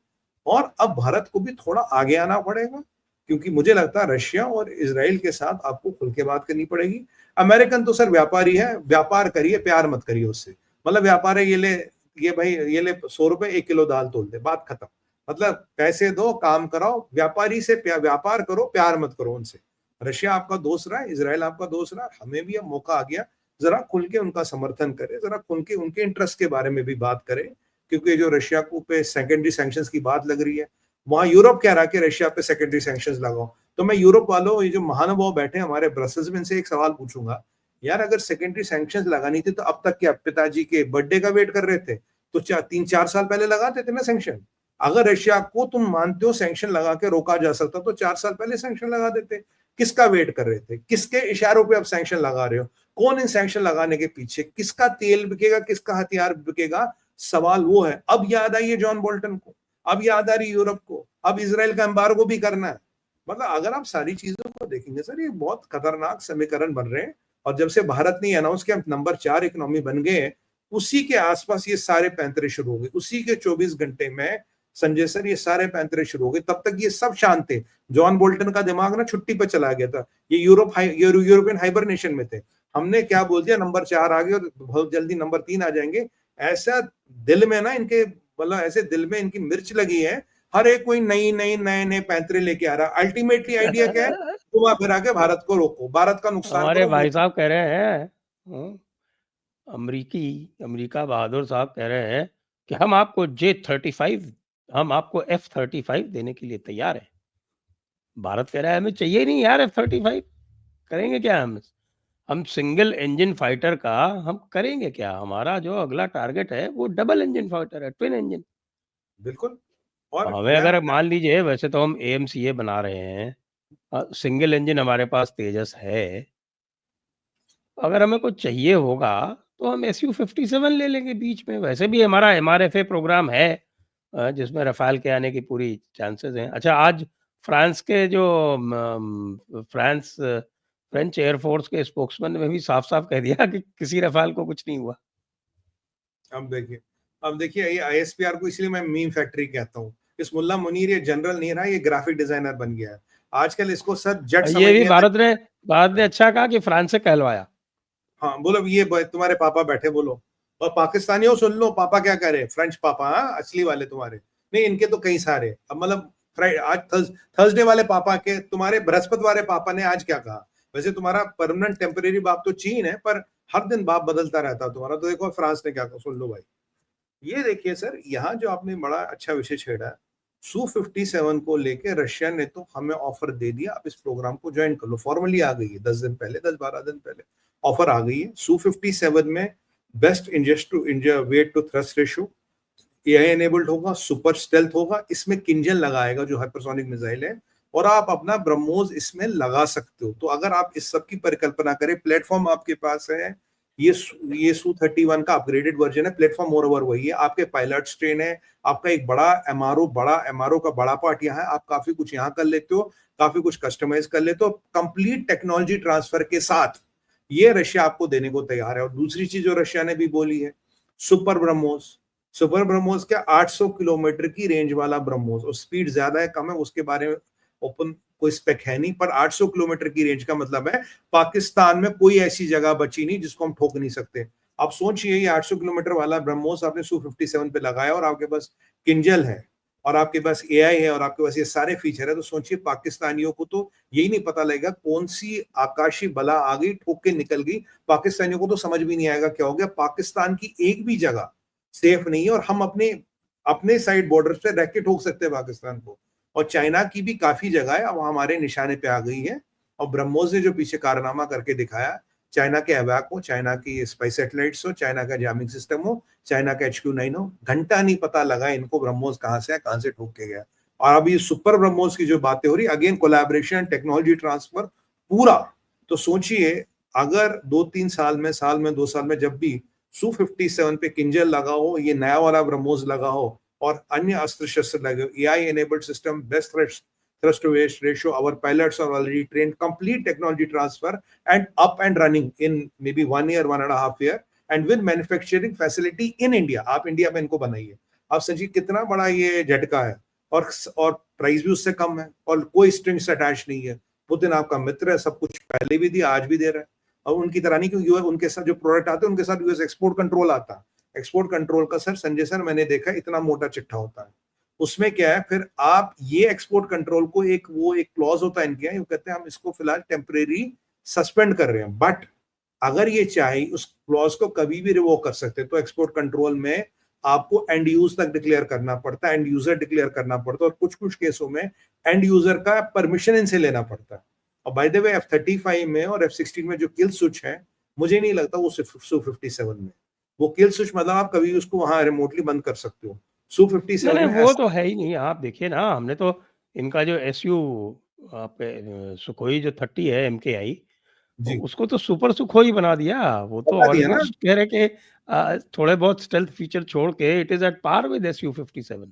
और अब भारत को भी थोड़ा आगे आना पड़ेगा, क्योंकि मुझे लगता है रशिया और इसराइल के साथ आपको खुल के बात करनी पड़ेगी। अमेरिकन तो सर व्यापारी है, व्यापार करिए, प्यार मत करिए उससे। मतलब व्यापार है, ये भाई ये ले 100 रुपए 1 किलो दाल तोल दे, बात खत्म। मतलब पैसे दो, काम कराओ, व्यापारी से व्यापार करो, प्यार मत करो उनसे। रशिया आपका दोस्त रहा, इसराइल आपका दोस्त रहा, हमें भी अब मौका आ गया, जरा खुल के उनका समर्थन करें, जरा खुल के उनके इंटरेस्ट के बारे में भी बात करें, क्योंकि जो रशिया को पे सेकेंडरी सैंक्शंस की बात लग रही है, वहां यूरोप कह रहा है कि रशिया पे सेकेंडरी सैंक्शंस लगाओ। तो मैं यूरोप वालों, ये जो महानुभाव बैठे हमारे ब्रसल्स में, इनसे एक सवाल पूछूंगा, यार अगर सेकेंडरी सैंक्शंस लगानी थी तो अब तक क्या पिताजी के बर्थडे का वेट कर रहे थे? तो 3-4 साल पहले लगाते थे ना सैंक्शन। अगर रशिया को तुम मानते हो सैंक्शन लगा के रोका जा सकता, तो 4 साल पहले सैंक्शन लगा देते। किसका वेट कर रहे थे? किसके इशारों पे अब सैंक्शन लगा रहे हो? कौन इन सैंक्शन लगाने के पीछे? किसका तेल बिकेगा, किसका हथियार बिकेगा? सवाल वो है। अब याद आई है जॉन बोल्टन को, अब याद आ रही यूरोप को, अब इसराइल का एम्बार्गो भी करना है। मतलब अगर आप सारी चीजों को देखेंगे सर, ये बहुत खतरनाक समीकरण बन रहे हैं। और जब से भारत ने अनाउंस किया नंबर 4 इकोनॉमी बन गए, उसी के आसपास ये सारे पैंतरे शुरू हो गए। उसी के 24 घंटे में संजय सर ये सारे पैंतरे शुरू हो गए। तब तक ये सब शांत थे। जॉन बोल्टन का दिमाग ना छुट्टी पर चला गया था, ये यूरोपियन हाइबरनेशन में थे। हमने क्या बोल दिया, नंबर 4 आ गए और बहुत जल्दी नंबर 3 आ जाएंगे। ऐसा दिल में ना इनके, मतलब ऐसे दिल में इनकी मिर्च लगी है, हर एक कोई नई नई नए नए पैंतरे लेके आ रहा। अल्टीमेटली आइडिया क्या है? घुमा फिरा के भारत को रोको, भारत का नुकसान हमारे करो। भाई साहब कह रहे हैं, हम्म, अमरीका बहादुर साहब कह रहे हैं कि हम आपको J-35, हम आपको F-35 देने के लिए तैयार है। भारत कह रहा है हमें चाहिए ही नहीं यार F-35, करेंगे क्या हम सिंगल इंजन फाइटर का हम करेंगे क्या? हमारा जो अगला टारगेट है वो डबल इंजन फाइटर है, ट्विन इंजन। बिल्कुल। और हमें यार अगर मान लीजिए, वैसे तो हम AMCA बना रहे हैं, सिंगल इंजन हमारे पास तेजस है, अगर हमें कुछ चाहिए होगा तो हम Su-57 ले लेंगे बीच में। वैसे भी हमारा MRFA प्रोग्राम है, जिसमें रफाल के आने की पूरी चांसेस हैं। अच्छा, आज फ्रांस के जो फ्रेंच एयरफोर्स के स्पोक्समैन ने भी साफ-साफ कह दिया कि किसी रफाल को कुछ नहीं हुआ। अब देखिए ये आईएसपीआर को इसलिए मैं मीम फैक्ट्री कहता हूँ। इस मुल्ला मुनीर ये जनरल नहीं रहा, ये ग्राफिक डिजाइनर बन गया है। आजकल इसको सर जट ये समझ भी लिया भारत ने अच्छा कहा कि फ्रांस से कहलवाया। हाँ बोलो, ये तुम्हारे पापा बैठे, बोलो। और पाकिस्तानियों सुन लो, पापा क्या कह रहे हैं, फ्रेंच पापा, हाँ असली वाले तुम्हारे नहीं, इनके तो कई सारे। अब मतलब आज थर्सडे वाले पापा के, तुम्हारे बृहस्पति वाले पापा ने आज क्या कहा? वैसे तुम्हारा परमानेंट टेम्परेरी बाप तो चीन है, पर हर दिन बाप बदलता रहता है तुम्हारा। तो देखो फ्रांस ने क्या कहा, सुन लो भाई। ये देखिए सर, यहाँ जो आपने बड़ा अच्छा विषय छेड़ा, Su-57 को लेके रशिया ने तो हमें ऑफर दे दिया, आप इस प्रोग्राम को ज्वाइन कर लो, फॉर्मली आ गई है 10 दिन पहले, 10-12 दिन पहले ऑफर आ गई है। Su-57 में बेस्ट इंजेस्ट टू इंजर weight to thrust ratio, AI enabled होगा, सुपर स्टेल्थ होगा, इसमें किंजल लगाएगा जो हाइपरसोनिक मिसाइल है, और आप अपना ब्रह्मोस इसमें लगा सकते हो। तो अगर आप इस सब की परिकल्पना करें, प्लेटफॉर्म आपके पास है, ये Su-31 का अपग्रेडेड वर्जन है, प्लेटफॉर्म मोर ओवर वही है, आपके पायलट ट्रेन है, आपका एक बड़ा एमआरओ का बड़ा पार्ट यहाँ है, आप काफी कुछ यहाँ कर लेते हो, काफी कुछ कस्टमाइज कर लेते हो, कंप्लीट टेक्नोलॉजी ट्रांसफर के साथ ये रशिया आपको देने को तैयार है। और दूसरी चीज जो रशिया ने भी बोली है, सुपर ब्रह्मोस, सुपर ब्रह्मोस क्या 800 किलोमीटर की रेंज वाला ब्रह्मोस, और स्पीड ज्यादा है कम है उसके बारे में ओपन कोई स्पेक है नहीं, पर 800 किलोमीटर की रेंज का मतलब है पाकिस्तान में कोई ऐसी जगह बची नहीं जिसको हम ठोक नहीं सकते। आप सोचिए, ये 800 किलोमीटर वाला ब्रह्मोस आपने Su-57 पे लगाया, और आपके पास किंजल है, और आपके पास एआई है, और आपके पास ये सारे फीचर है, तो सोचिए पाकिस्तानियों को तो यही नहीं पता लगेगा कौन सी आकाशी बला आ गई, ठोक के निकल गई, पाकिस्तानियों को तो समझ भी नहीं आएगा क्या हो गया। पाकिस्तान की एक भी जगह सेफ नहीं है, और हम अपने अपने साइड बॉर्डर पे रह के ठोक सकते हैं पाकिस्तान को। और चाइना की भी काफी जगह है अब हमारे निशाने पे आ गई है, और ब्रह्मोस ने जो पीछे कारनामा करके दिखाया, चाइना के अवैक हो, चाइना की स्पाई सैटेलाइट्स हो, चाइना का जैमिंग सिस्टम हो, चाइना का HQ-9 हो, घंटा नहीं पता लगा इनको ब्रह्मोस कहाँ से है, कहाँ से ठोक के गया। और अभी सुपर ब्रह्मोस की जो बातें हो रही, अगेन कोलैबोरेशन, टेक्नोलॉजी ट्रांसफर पूरा। तो सोचिए, अगर 2-3 साल में 2 साल में जब भी Su-57 पे किंजल लगा हो, ये नया वाला ब्रह्मोस लगा हो, और अन्य अस्त्र शस्त्र लगे हो, AI enabled system, best thrust to waste ratio, our pilots are already trained, complete technology transfer and up and running in maybe 1 year, 1.5 year, and with manufacturing facility in India। आप इंडिया में इनको बनाइए, आप समझिए कितना बड़ा ये झटका है, और प्राइस भी उससे कम है, और कोई स्ट्रिंग्स अटैच नहीं है। पुतिन आपका मित्र है, सब कुछ पहले भी दिया, आज भी दे रहा है। और उनकी तरह नहीं, क्योंकि उनके साथ जो प्रोडक्ट आते हैं उनके साथ यूएस एक्सपोर्ट कंट्रोल आता है। एक्सपोर्ट कंट्रोल का सर, संजय सर, मैंने देखा इतना मोटा चिट्ठा होता है, उसमें क्या है, फिर आप ये एक्सपोर्ट कंट्रोल को एक क्लॉज होता है इनके, ये कहते हैं हम इसको फिलहाल टेम्परेरी सस्पेंड कर रहे हैं, बट अगर ये चाहे उस क्लॉज को कभी भी रिवोक कर सकते हैं। तो एक्सपोर्ट कंट्रोल में आपको एंड यूज तक डिक्लेयर करना पड़ता है, एंड यूजर डिक्लेयर करना पड़ता है, और कुछ कुछ केसों में एंड यूजर का परमिशन इनसे लेना पड़ता है। और बाय द वे F-35 में और F-16 में जो किल स्विच है, मुझे नहीं लगता वो Su-57 में वो किल स्विच, मतलब आप कभी उसको वहां रिमोटली बंद कर सकते हो। Su-57 नहीं, में वो ऐसा तो है ही नहीं। आप देखिए ना, हमने तो इनका जो आपके सुखोई जो 30 है MKI, जी उसको तो सुपर सुखोई बना दिया। वो तो बता दिया ना, ऑलमोस्ट कह रहे कि थोड़े बहुत स्टेल्थ फीचर छोड़ के it is at par with Su-57।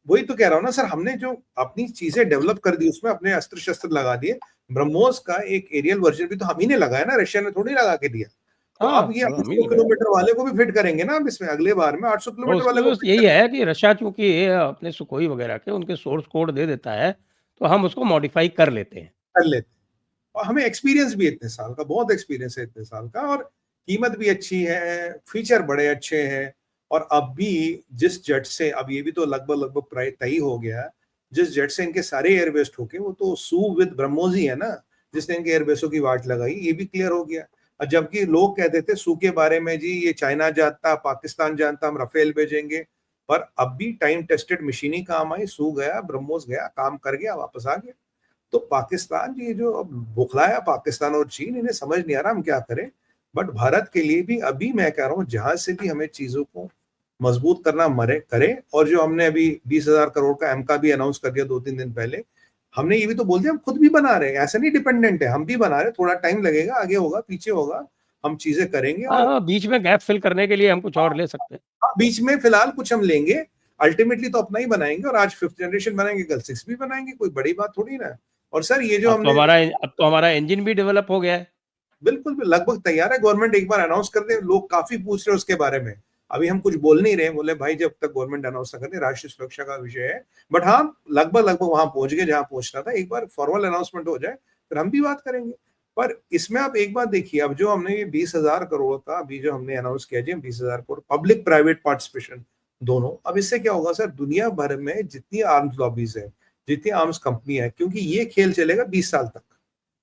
वही तो कह रहा हूँ ना सर, हमने जो अपनी चीजें डेवलप कर दी, उसमें अपने अस्त्र शस्त्र लगा दिए। ब्रह्मोस का एक एरियल वर्जन भी तो हम ही ने लगाया ना, रशिया ने थोड़ी लगा के दिया। तो हाँ, अब ये वो हम ही 800 लगाया। किलोमीटर वाले को भी फिट करेंगे ना, अब इसमें अगले बार में 800 और किलोमीटर वाले उसमें को बस फिट यही करेंगे, है कि रशिया चूँकि अपने सुखोई वगैरह के उनके सोर्स कोड दे देता है, तो हम उसको मॉडिफाई कर लेते हैं। कर लेते हैं। और हमें एक्सपीरियंस भी इतने साल का, बहुत एक्सपीरियंस है इतने साल का, और कीमत भी अच्छी है, फीचर बड़े अच्छे हैं। और अब भी जिस जेट से, अब ये भी तो लगभग प्राय तय हो गया, जिस जेट से इनके सारे एयरबेस ठोके, वो तो सू विद ब्रह्मोस ही है ना, जिसने इनके एयरबेसों की वाट लगाई, ये भी क्लियर हो गया। और जबकि लोग कहते थे सू के बारे में, जी ये चाइना जानता, पाकिस्तान जानता, हम राफेल भेजेंगे, पर अब भी टाइम टेस्टेड मशीन ही काम आई, सू गया, ब्रह्मोस गया, काम कर गया, वापस आ गया। तो पाकिस्तान, ये जो अब बुखलाया पाकिस्तान और चीन, इन्हें समझ नहीं आ रहा हम क्या करें। बट भारत के लिए भी अभी मैं कह रहा हूँ, जहां से भी हमें चीजों को मजबूत करना मरे करे। और जो हमने अभी 20,000 करोड़ का एमका भी अनाउंस कर दिया 2-3 दिन पहले, हमने ये भी तो बोल दिया हम खुद भी बना रहे हैं, ऐसा नहीं डिपेंडेंट है, हम भी बना रहे हैं, थोड़ा टाइम लगेगा, आगे होगा पीछे होगा, हम चीजें करेंगे। हाँ, और हाँ, बीच में गैप फिल करने के लिए हम कुछ और ले सकते हैं। बीच में फिलहाल कुछ हम लेंगे, अल्टीमेटली तो अपना ही बनाएंगे, और आज 5th जनरेशन बनाएंगे, कल 6 भी बनाएंगे, कोई बड़ी बात थोड़ी ना है। और सर ये जो हमने अब तो हमारा इंजन भी डेवलप हो गया है। बिल्कुल भी लगभग तैयार है, गवर्नमेंट एक बार अनाउंस कर दे, लोग काफी पूछ रहे हैं उसके बारे में। अभी हम कुछ बोल नहीं रहे, बोले भाई जब तक गवर्नमेंट अनाउंस ना कर दे, राष्ट्रीय सुरक्षा का विषय है। बट हाँ, लगभग वहां पहुंच गए जहां पहुंचना था, एक बार फॉर्मल अनाउंसमेंट हो जाए फिर हम भी बात करेंगे। पर इसमें आप एक बात देखिए, अब जो हमने ये 20,000 करोड़ का अभी जो हमने अनाउंस किया, जी 20,000 करोड़ पब्लिक प्राइवेट पार्टिसिपेशन दोनों, अब इससे क्या होगा सर, दुनिया भर में जितनी आर्म्स लॉबीज है, जितनी आर्म्स कंपनी है, क्योंकि ये खेल चलेगा 20 साल तक,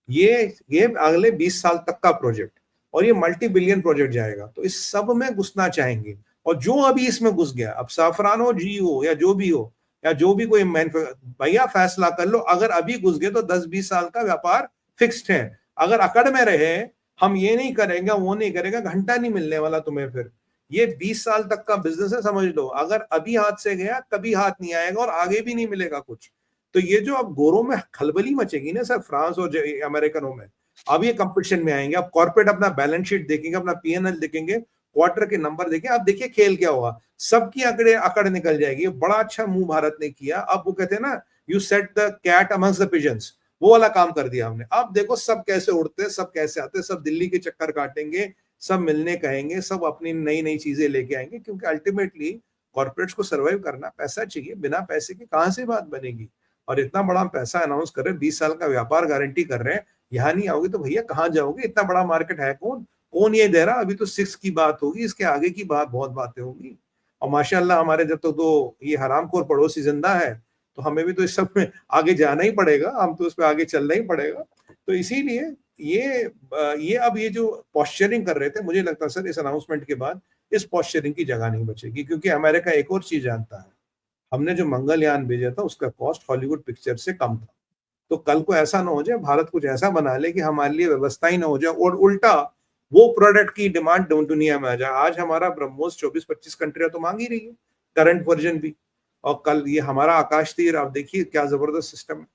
ये अगले 20 साल तक का प्रोजेक्ट, और ये मल्टी बिलियन प्रोजेक्ट जाएगा, तो इस सब में घुसना चाहेंगे। और जो अभी इसमें घुस गया, अब साफरान हो, जी हो, या जो भी हो, या जो भी कोई भैया फैसला कर लो, अगर अभी घुस गए तो 10-20 साल का व्यापार फिक्स्ड है। अगर अकड़ में रहे हम ये नहीं करेंगे वो नहीं करेगा, घंटा नहीं मिलने वाला तुम्हें। फिर ये 20 साल तक का बिजनेस है, समझ लो। अगर अभी हाथ से गया कभी हाथ नहीं आएगा और आगे भी नहीं मिलेगा कुछ। तो ये जो अब गोरों में खलबली मचेगी ना सर, फ्रांस और अमेरिकनों में, अब ये कंपटीशन में आएंगे। अब कॉर्पोरेट अपना बैलेंस शीट देखेंगे, अपना पीएनएल देखेंगे, क्वार्टर के नंबर देखें। अब देखिए खेल क्या होगा, सबकी अकड़ निकल जाएगी। बड़ा अच्छा मूव भारत ने किया। अब वो कहते हैं ना, you set the cat amongst the pigeons, वो वाला काम कर दिया हमने। अब देखो सब कैसे उड़ते हैं, सब कैसे आते हैं, सब दिल्ली के चक्कर काटेंगे, सब मिलने कहेंगे, सब अपनी नई नई चीजें लेके आएंगे। क्योंकि अल्टीमेटली कॉर्पोरेट्स को सर्वाइव करना पैसा चाहिए, बिना पैसे के कहां से बात बनेगी। और इतना बड़ा पैसा अनाउंस कर रहे हैं, 20 साल का व्यापार गारंटी कर रहे हैं, यहाँ नहीं आओगे तो भैया कहाँ जाओगे। इतना बड़ा मार्केट है कौन ये दे रहा। अभी तो 6 की बात होगी, इसके आगे की बहुत बातें होंगी। और माशाल्लाह हमारे जब तक तो ये हरामखोर पड़ोसी जिंदा है, तो हमें भी तो इस सब में आगे जाना ही पड़ेगा, हम तो उस पर आगे चलना ही पड़ेगा। तो इसीलिए ये अब ये जो पॉस्चरिंग कर रहे थे, मुझे लगता है सर इस अनाउंसमेंट के बाद इस पॉस्चरिंग की जगह नहीं बचेगी। क्योंकि अमेरिका एक और चीज जानता है, हमने जो मंगलयान भेजा था उसका कॉस्ट हॉलीवुड पिक्चर से कम था। तो कल को ऐसा ना हो जाए, भारत कुछ ऐसा बना ले कि हमारे लिए व्यवस्था ही ना हो जाए और उल्टा वो प्रोडक्ट की डिमांड दुनिया में आ जाए। आज हमारा ब्रह्मोस 24-25 कंट्रियां तो मांग ही रही है करंट वर्जन भी, और कल ये हमारा आकाश तीर आप देखिए क्या जबरदस्त सिस्टम है।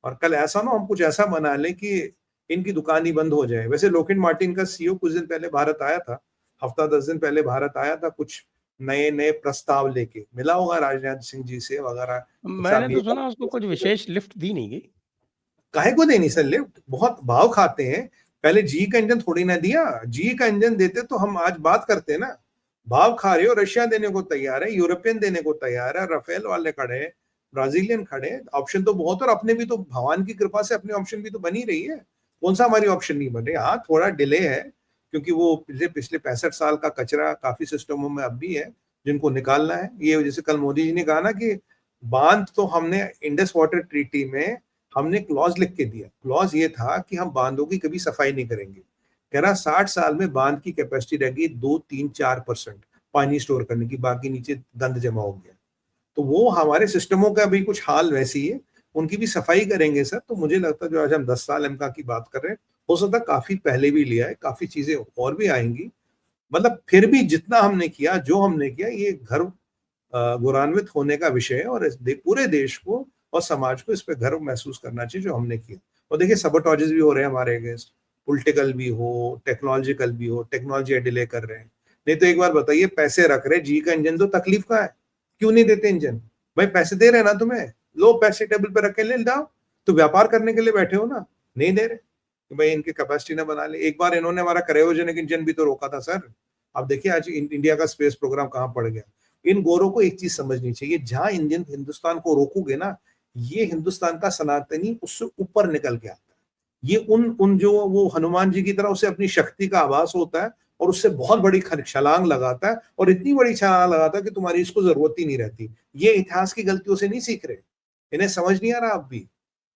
और कल ऐसा ना हम कुछ ऐसा बना ले कि इनकी दुकान ही बंद हो जाए। वैसे लोकहिड मार्टिन का सीईओ कुछ दिन पहले भारत आया था, हफ्ता 10 दिन पहले भारत आया था, कुछ नए नए प्रस्ताव लेके मिला होगा राजनाथ सिंह जी से वगैरह। मैंने तो सुना उसको कुछ विशेष लिफ्ट दी नहीं गई। काहे को देनी सर लिफ्ट, बहुत भाव खाते हैं। पहले जी का इंजन थोड़ी ना दिया, जी का इंजन देते तो हम आज बात करते ना। भाव खा रहे हो, रशिया देने को तैयार है, यूरोपियन देने को तैयार है, राफेल वाले खड़े हैं, ब्राजीलियन खड़े हैं, ऑप्शन तो बहुत। और अपने भी तो भगवान की कृपा से अपनी ऑप्शन भी तो बनी रही है। कौन सा हमारी ऑप्शन नहीं बन रही। हाँ थोड़ा डिले है, क्योंकि वो पिछले 65 साल का कचरा काफी सिस्टमों में अब भी है जिनको निकालना है। ये जैसे कल मोदी जी ने कहा ना कि बांध तो हमने इंडस वाटर ट्रीटी में हमने क्लॉज लिख के दिया। क्लॉज ये था कि हम बांधों की कभी सफाई नहीं करेंगे। कह रहा 60 साल में बांध की कैपेसिटी रहेगी 2-3-4% पानी स्टोर करने की, बाकी नीचे गंद जमा हो गया। तो वो हमारे सिस्टमों का भी कुछ हाल वैसी है, उनकी भी सफाई करेंगे सर। तो मुझे लगता है जो आज हम 10 साल एमका की बात कर रहे हैं, हो सकता है काफी पहले भी लिया है, काफी चीजें और भी आएंगी। मतलब फिर भी जितना हमने किया, जो हमने किया, ये घर गौरवान्वित होने का विषय है। और पूरे देश को और समाज को इस पे गर्व महसूस करना चाहिए जो हमने किया। और देखिए सबोटॉजेस भी हो रहे हैं हमारे अगेंस्ट, पॉलिटिकल भी हो, टेक्नोलॉजिकल भी हो, टेक्नोलॉजी डिले कर रहे हैं। नहीं तो एक बार बताइए, पैसे रख रहे जी का इंजन, तो तकलीफ का है, क्यों नहीं देते इंजन। भाई पैसे दे रहे हैं ना तुम्हें, लो पैसे टेबल पे रख के ले जाओ। तो व्यापार करने के लिए बैठे हो ना, नहीं दे रहे कि भाई इनकी कैपेसिटी ना बना ले। एक बार इन्होंने हमारा क्रायोजेनिक इंजन भी तो रोका था सर। अब देखिए आज इंडिया का स्पेस प्रोग्राम कहाँ पड़ गया। इन गोरों को एक चीज समझनी चाहिए, जहां इंडियन हिंदुस्तान को रोकोगे ना, ये हिंदुस्तान का सनातनी उससे ऊपर निकल के आता है। ये उन जो वो हनुमान जी की तरह उसे अपनी शक्ति का आभास होता है और उससे बहुत बड़ी छलांग लगाता है, और इतनी बड़ी छलांग लगाता है कि तुम्हारी इसको जरूरत ही नहीं रहती। ये इतिहास की गलतियों से नहीं सीख रहे, इन्हें समझ नहीं आ रहा अब भी।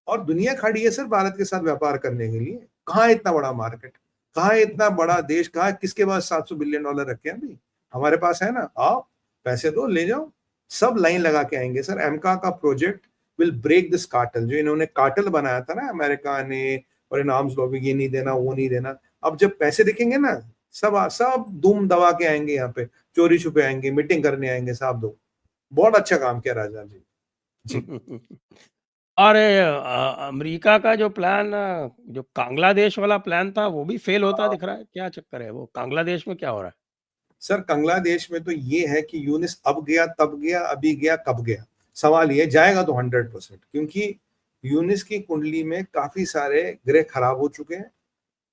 और दुनिया खड़ी है सर भारत के साथ व्यापार करने के लिए। कहाँ इतना बड़ा मार्केट, कहाँ इतना बड़ा देश, कहाँ किसके पास $700 बिलियन रखे हैं अभी। हमारे पास है ना, आओ पैसे दो, ले जाओ, सब लाइन लगा के आएंगे सर। एमका का project will break this cartel. जो इन्होंने कार्टल बनाया था ना अमेरिका ने और इन आर्म्स लॉबी, ये नहीं देना वो नहीं देना, अब जब पैसे दिखेंगे ना, सब धूम दबा के आएंगे, यहाँ पे चोरी छुपे आएंगे, मीटिंग करने आएंगे साहब। दो बहुत अच्छा काम किया राजा जी जी। और अमेरिका का जो प्लान, जो बांग्लादेश वाला प्लान था, वो भी फेल होता दिख रहा है। क्या चक्कर है, वो बांग्लादेश में क्या हो रहा है? सर बांग्लादेश में तो ये है कि यूनिस अब गया, तब गया, अभी गया, कब गया। सवाल ये जाएगा तो 100%, क्योंकि यूनिस की कुंडली में काफी सारे ग्रह खराब हो चुके हैं।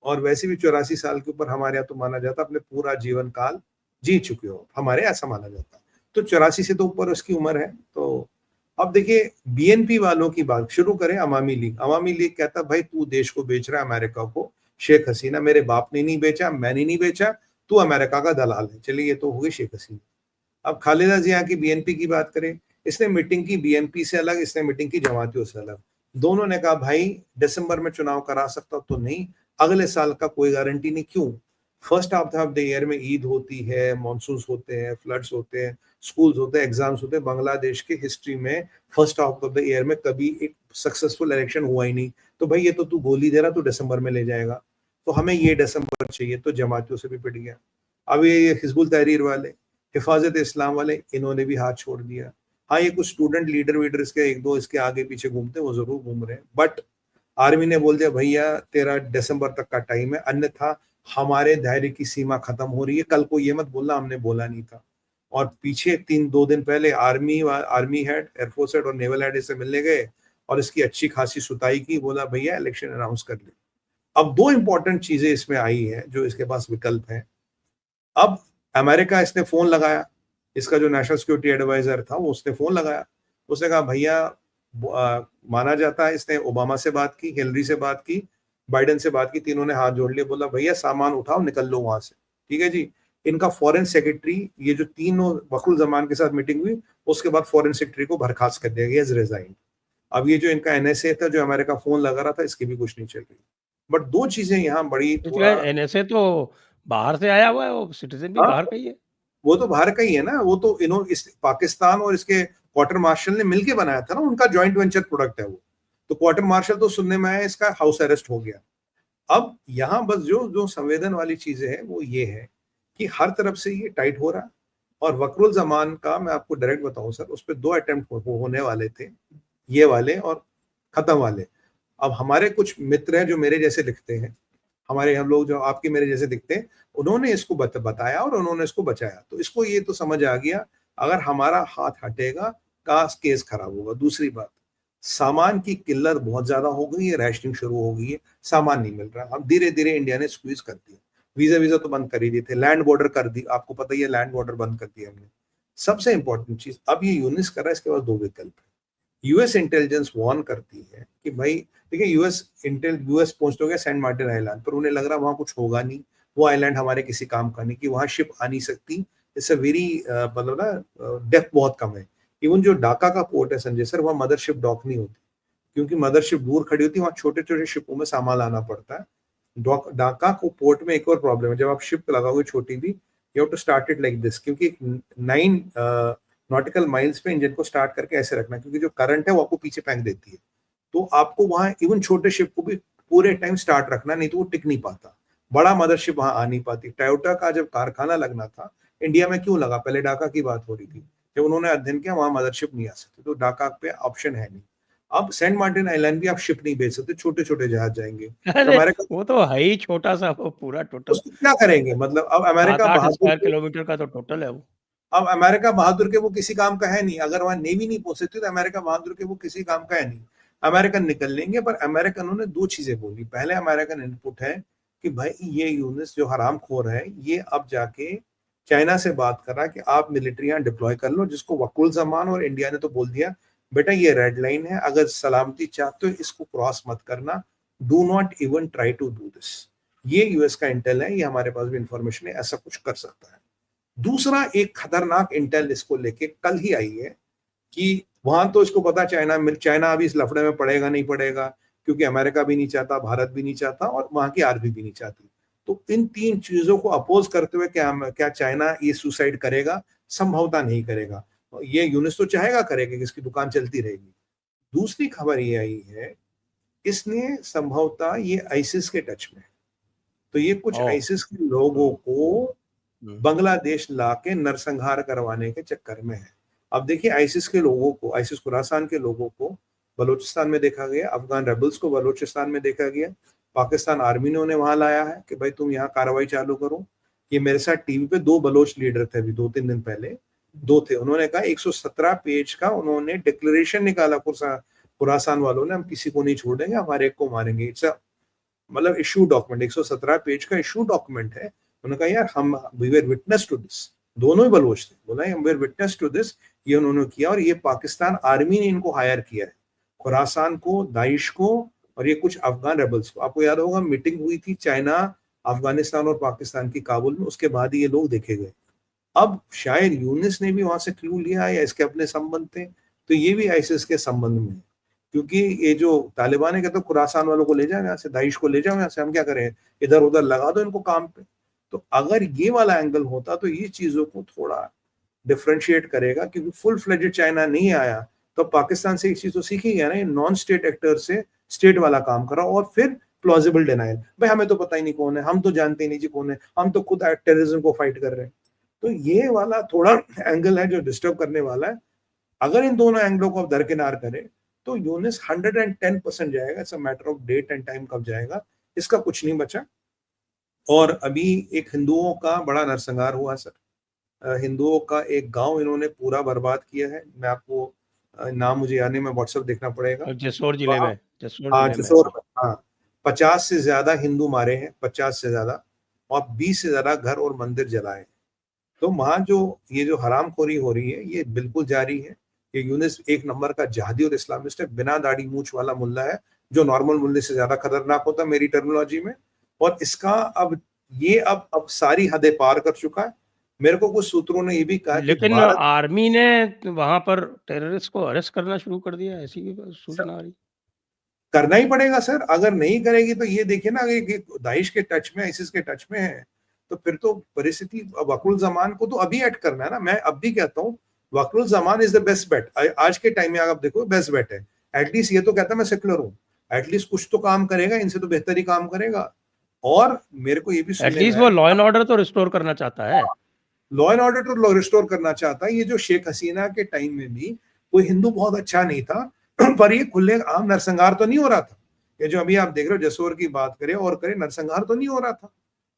और वैसे भी 84 साल के ऊपर हमारे यहाँ तो माना जाता अपने पूरा जीवन काल जी चुके हो, हमारे ऐसा माना जाता। तो 84 से तो ऊपर उसकी उम्र है। तो अब देखिए बीएनपी वालों की बात शुरू करें। अवामी लीग कहता भाई तू देश को बेच रहा है अमेरिका को, शेख हसीना, मेरे बाप ने नहीं बेचा, मैंने नहीं बेचा, तू अमेरिका का दलाल है। चलिए ये तो हो गई शेख हसीना। अब खालिदा जिया की बीएनपी की बात करें, इसने मीटिंग की बीएनपी से अलग, इसने मीटिंग की जमातियों से अलग। दोनों ने कहा भाई दिसंबर में चुनाव करा सकता तो नहीं, अगले साल का कोई गारंटी नहीं। क्यों? First half of the year में ईद होती है, मानसून होते हैं, फ्लड्स होते हैं, स्कूल्स होते हैं, एग्जाम्स होते हैं। बांग्लादेश के हिस्ट्री में first half of the year में कभी एक सक्सेसफुल इलेक्शन हुआ ही नहीं। तो भाई ये तो तू गोली दे रहा, तू दिसंबर में ले जाएगा, तो हमें ये दिसंबर चाहिए। तो जमातियों से भी पिट गया। अब ये हिजबुल तहरीर वाले, हिफाजत इस्लाम वाले, इन्होंने भी हाथ छोड़ दिया। हाँ, ये कुछ स्टूडेंट लीडर वीडर इसके एक दो इसके आगे पीछे घूमते हैं, वो जरूर घूम रहे हैं, बट आर्मी ने बोल दिया भैया तेरा दिसंबर तक का टाइम है, अन्यथा हमारे धैर्य की सीमा खत्म हो रही है। कल को ये मत बोलना हमने बोला नहीं था। और पीछे 2 दिन पहले आर्मी हेड, एयरफोर्स हेड और नेवल हेड से मिलने गए और इसकी अच्छी खासी सुताई की, बोला भैया इलेक्शन अनाउंस कर ले। अब 2 इंपॉर्टेंट चीजें इसमें आई है जो इसके पास विकल्प है। अब अमेरिका, इसने फोन लगाया, इसका जो नेशनल सिक्योरिटी एडवाइजर था वो उसने फोन लगाया, उसने कहा भैया माना जाता है इसने ओबामा से बात की, हिलरी से बात की, बाइडेन से बात की, तीनों ने हाथ जोड़ लिए, बोला भैया सामान उठाओ निकल लो वहां से। ठीक है जी। इनका फॉरेन सेक्रेटरी, ये जो तीनों वकुल जमान के साथ मीटिंग हुई, उसके बाद फॉरेन सेक्रेटरी को बर्खास्त कर दिया गया, रिजाइन। अब ये जो इनका एनएसए था जो अमेरिका फोन लगा रहा था, इसकी भी कुछ नहीं चल रही। बट 2 चीजें यहाँ बड़ी इसका थोड़ा, एनएसए तो बाहर से आया हुआ है, वो सिटीजन भी हाँ, बाहर का ही है। वो तो बाहर का ही है ना, वो तो इस पाकिस्तान और इसके क्वार्टर मार्शल ने मिलके बनाया था ना, उनका जॉइंट वेंचर प्रोडक्ट है वो। तो क्वार्टर मार्शल तो सुनने में आया इसका हाउस अरेस्ट हो गया। अब यहाँ बस जो जो संवेदन वाली चीजें हैं वो ये है कि हर तरफ से ये टाइट हो रहा। और वकरुल जमान का मैं आपको डायरेक्ट बताऊं सर, उस पर 2 अटेम्प्ट होने वाले थे, ये वाले और खत्म वाले। अब हमारे कुछ मित्र हैं जो मेरे जैसे लिखते हैं, हमारे हम लोग जो आपके मेरे जैसे दिखते हैं, उन्होंने इसको बताया और उन्होंने इसको बचाया। तो इसको ये तो समझ आ गया, अगर हमारा हाथ हटेगा का केस खराब होगा। दूसरी बात, सामान की किल्लत बहुत ज्यादा हो गई है, रैशनिंग शुरू हो गई है, सामान नहीं मिल रहा। हम धीरे धीरे इंडिया ने स्क्वीज कर दिया। वीजा तो बंद कर ही दिए थे, लैंड बॉर्डर कर दी, आपको पता ही है, लैंड बॉर्डर बंद कर दिया हमने। सबसे इंपॉर्टेंट चीज, अब ये यूनिस कर रहा है, इसके पास 2 विकल्प है। यूएस इंटेलिजेंस वार्न करती है कि भाई देखिए, यूएस पहुंच तो गया सेंट मार्टिन आइलैंड पर, उन्हें लग रहा वहां कुछ होगा नहीं, वो आइलैंड हमारे किसी काम का नहीं, कि वहां शिप आ नहीं सकती। इट्स अ वेरी मतलब ना डेप्थ बहुत कम है। इवन जो ढाका का पोर्ट है संजय सर, वहाँ मदरशिप डॉक नहीं होती, क्योंकि मदरशिप दूर खड़ी होती है, वहाँ छोटे छोटे शिपों में सामान लाना पड़ता है। ढाका को पोर्ट में एक और प्रॉब्लम है, जब आप शिप लगाओगे छोटी भी, you have to start it like this, क्योंकि 9 नॉटिकल माइल्स पे इंजन को स्टार्ट करके ऐसे रखना, क्योंकि जो करंट है वो आपको पीछे फेंक देती है। तो आपको वहां इवन छोटे शिप को भी पूरे टाइम स्टार्ट रखना, नहीं तो वो टिक नहीं पाता। बड़ा मदरशिप वहां आ नहीं पाती। टोयोटा का जब कारखाना लगना था इंडिया में, क्यों लगा? पहले ढाका की बात हो रही थी, जब उन्होंने अध्ययन किया वहां मदरशिप नहीं आ सकती, तो ढाका पे ऑप्शन है नहीं। अब सेंट मार्टिन आइलैंड भी आप शिप नहीं भेज सकते, छोटे छोटे जहाज जाएंगे। तो अरे अमेरिका वो तो है ही छोटा सा, वो पूरा टोटल उसको क्या करेंगे? मतलब अब अमेरिका 7-8 बहादुर स्क्वायर के, किलोमीटर का तो टोटल है वो। अब अमेरिका बहादुर के वो किसी काम का है नहीं। अगर वहां नेवी नहीं पहुंच सकती तो अमेरिका बहादुर के वो किसी काम का है नहीं। अमेरिकन निकल लेंगे, पर अमेरिकन ने 2 चीजें बोली। पहले अमेरिकन इनपुट है कि भाई ये यूनिस जो हरामखोर है, ये अब जाके चाइना से बात कर रहा है कि आप मिलिट्री यहाँ डिप्लॉय कर लो, जिसको वकुल जमान और इंडिया ने तो बोल दिया बेटा ये रेड लाइन है, अगर सलामती चाहते हो इसको क्रॉस मत करना, do not even try to do this. ये यूएस का इंटेल है, ये हमारे पास भी इंफॉर्मेशन है, ऐसा कुछ कर सकता है। दूसरा एक खतरनाक इंटेल इसको लेके कल ही आई है कि वहां तो इसको पता चाइना अभी इस लफड़े में पड़ेगा नहीं पड़ेगा, क्योंकि अमेरिका भी नहीं चाहता, भारत भी नहीं चाहता और वहां की आर्मी भी नहीं चाहती। तो इन 3 चीजों को अपोज करते हुए क्या चाइना ये सुसाइड करेगा? संभवता नहीं करेगा। ये यूनिस तो चाहेगा करेगा कि इसकी दुकान चलती रहेगी। दूसरी खबर ये आई है, इसने संभवतः ये आइसिस के टच में, तो ये कुछ ओह! आइसिस के लोगों को हुँ। बांग्लादेश लाके नरसंहार करवाने के चक्कर में है। अब देखिए, आइसिस के लोगों को, आइसिस खुरासान के लोगों को बलूचिस्तान में देखा गया, अफगान रेबल्स को बलूचिस्तान में देखा गया, पाकिस्तान आर्मी ने उन्हें वहां लाया है कि भाई तुम यहाँ कार्रवाई चालू करो। ये मेरे साथ टीवी पे 2 बलोच लीडर थे, अभी 2-3 दिन पहले 2 थे, उन्होंने कहा 117 पेज का उन्होंने डिक्लेरेशन निकाला खुरासान वालों ने, हम किसी को नहीं छोड़ेंगे, हमारे एक को मारेंगे। इट्स मतलब इशू डॉक्यूमेंट, 117 पेज का इशू डॉक्यूमेंट है। उन्होंने कहा यार हम we were witness to this, दोनों ही बलोच थे, बोला हम वर विटनेस टू दिस, ये उन्होंने किया। और ये पाकिस्तान आर्मी ने इनको हायर किया है, खुरासान को, दाइश को और ये कुछ अफगान रेबल्स को। आपको याद होगा मीटिंग हुई थी चाइना, अफगानिस्तान और पाकिस्तान की काबुल में, उसके बाद ये लोग देखे गए। अब शायद यूनिस ने भी वहां से क्लू लिया या इसके अपने संबंध थे, तो ये भी आईसिस के संबंध में है। क्योंकि ये जो तालिबान है कहते खुरासान वालों को ले जाओ यहाँ से, दाइश को ले जाओ यहाँ से, हम क्या करें, इधर उधर लगा दो इनको काम पे। तो अगर ये वाला एंगल होता तो ये चीजों को थोड़ा डिफरेंशिएट करेगा, क्योंकि फुल फ्लेजेड चाइना नहीं आया तो पाकिस्तान से एक चीज तो सीखी गया ना, नॉन स्टेट एक्टर से स्टेट वाला काम करा और फिर प्लॉजिबल डिनाइल, भाई हमें तो पता ही नहीं कौन है, हम तो जानते ही नहीं जी कौन है, हम तो खुद टेररिज्म को फाइट कर रहे हैं। तो ये वाला थोड़ा एंगल है जो डिस्टर्ब करने वाला है। अगर इन दोनों एंगलों को आप दरकिनार करें तो यूनिस 110% जाएगा। It's a matter of date and time कब जाएगा, इसका कुछ नहीं बचा। और अभी एक हिंदुओं का बड़ा नरसंहार हुआ सर, हिंदुओं का एक गांव इन्होंने पूरा बर्बाद किया है। मैं आपको नाम मुझे याद नहीं, मैं व्हाट्सएप देखना पड़ेगा। जसोर जिले वहाँ में, जसोर हाँ जिले में। जसोर में, हाँ 50 से ज्यादा हिंदू मारे हैं, 50 से ज्यादा, और 20 से ज्यादा घर और मंदिर जलाए। तो वहां जो ये जो हरामखोरी हो रही है ये बिल्कुल जारी है। ये यूनिस एक नंबर का जिहादी और इस्लामिस्ट है, बिना दाढ़ी मूछ वाला मुल्ला है, जो नॉर्मल मुल्ले से ज्यादा खतरनाक होता है मेरी टर्मिनोलॉजी में। और इसका अब सारी हदें पार कर चुका है। मेरे को कुछ सूत्रों ने ये भी कहा कि लेकिन भारत आर्मी ने वहां पर टेररिस्ट को अरेस्ट करना शुरू कर दिया, ऐसी भी सूचना आ रही। करना ही पड़ेगा सर, अगर नहीं करेगी तो ये देखिए ना कि दाइश के टच में, आईसिस के टच में है, तो फिर तो परिस्थिति, वकरुल जमान को तो अभी ऐड करना है ना। मैं अब भी कहता हूँ Waqarul Zaman is the best bet. आज के टाइम में आप देखो बेस्ट बेट है। एटलीस्ट ये तो कहता है मैं सेक्युलर हूँ, एटलीस्ट कुछ तो काम करेगा, इनसे तो बेहतर ही काम करेगा। और मेरे को ये भी सुनने में एटलीस्ट आया वो कि लॉ एंड ऑर्डर तो रिस्टोर करना चाहता है। लॉ एंड ऑर्डर तो रिस्टोर करना चाहता है। ये जो शेख हसीना के टाइम में भी कोई हिंदू बहुत अच्छा नहीं था, पर ये खुले आम नरसंहार तो नहीं हो रहा था। ये जो अभी आप देख रहे हो जसोर की बात करें और करें, नरसंहार तो नहीं हो रहा था।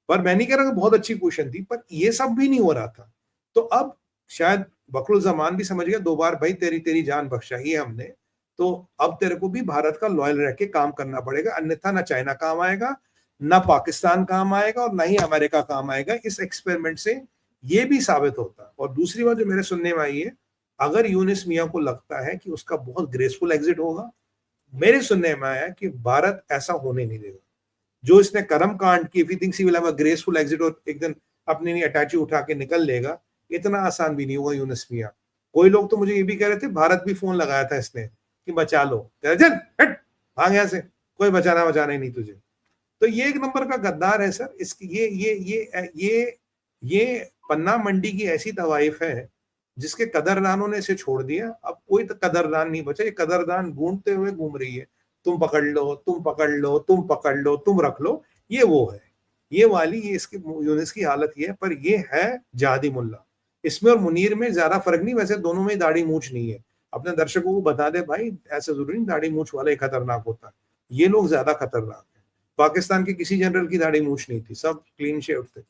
पर मैं नहीं कह रहा कि बहुत अच्छी पोजीशन थी, पर ये सब भी नहीं हो रहा था। तो अब शायद बकरुल जमान भी समझ गया, 2 बार भाई तेरी तेरी जान बख्शा ही है हमने, तो अब तेरे को भी भारत का लॉयल रह के काम करना पड़ेगा, अन्यथा ना चाइना काम आएगा, ना पाकिस्तान काम आएगा, और ना ही अमेरिका काम आएगा। इस एक्सपेरिमेंट से ये भी साबित होता है। और दूसरी बात जो मेरे सुनने में आई है, अगर यूनिस मियां को लगता है कि उसका बहुत ग्रेसफुल एग्जिट होगा, मेरे सुनने में आया कि भारत ऐसा होने नहीं देगा। जो इसने कर्म कांड की, if he thinks he will have a graceful exit और एक दिन अपनी नहीं अटैची उठा के निकल लेगा, इतना आसान भी नहीं होगा यूनिस मियां। कोई लोग तो मुझे ये भी कह रहे थे भारत भी फोन लगाया था इसने कि बचा लो, कह रहे चल हट भाग यहाँ से, कोई बचाना ही नहीं तुझे। तो ये एक नंबर का गद्दार है सर। इसकी ये पन्ना मंडी की ऐसी तवाइफ है जिसके कदरदानों ने इसे छोड़ दिया। अब कोई तो कदरदान नहीं बचा, ये कदरदान ढूंढते हुए घूम रही है, तुम पकड़ लो, तुम पकड़ लो, तुम पकड़ लो, तुम रख लो। ये वो है, ये वाली, ये इसकी यूनिस की हालत ये है। पर ये है जिहादी मुल्ला। इसमें और मुनीर में ज्यादा फर्क नहीं, वैसे दोनों में दाढ़ी मूछ नहीं है। अपने दर्शकों को बता दे भाई, ऐसा जरूरी नहीं दाढ़ी मूछ वाला ही खतरनाक होता है, ये लोग ज्यादा खतरनाक है। पाकिस्तान के किसी जनरल की दाढ़ी मूछ नहीं थी, सब क्लीन शेव थे,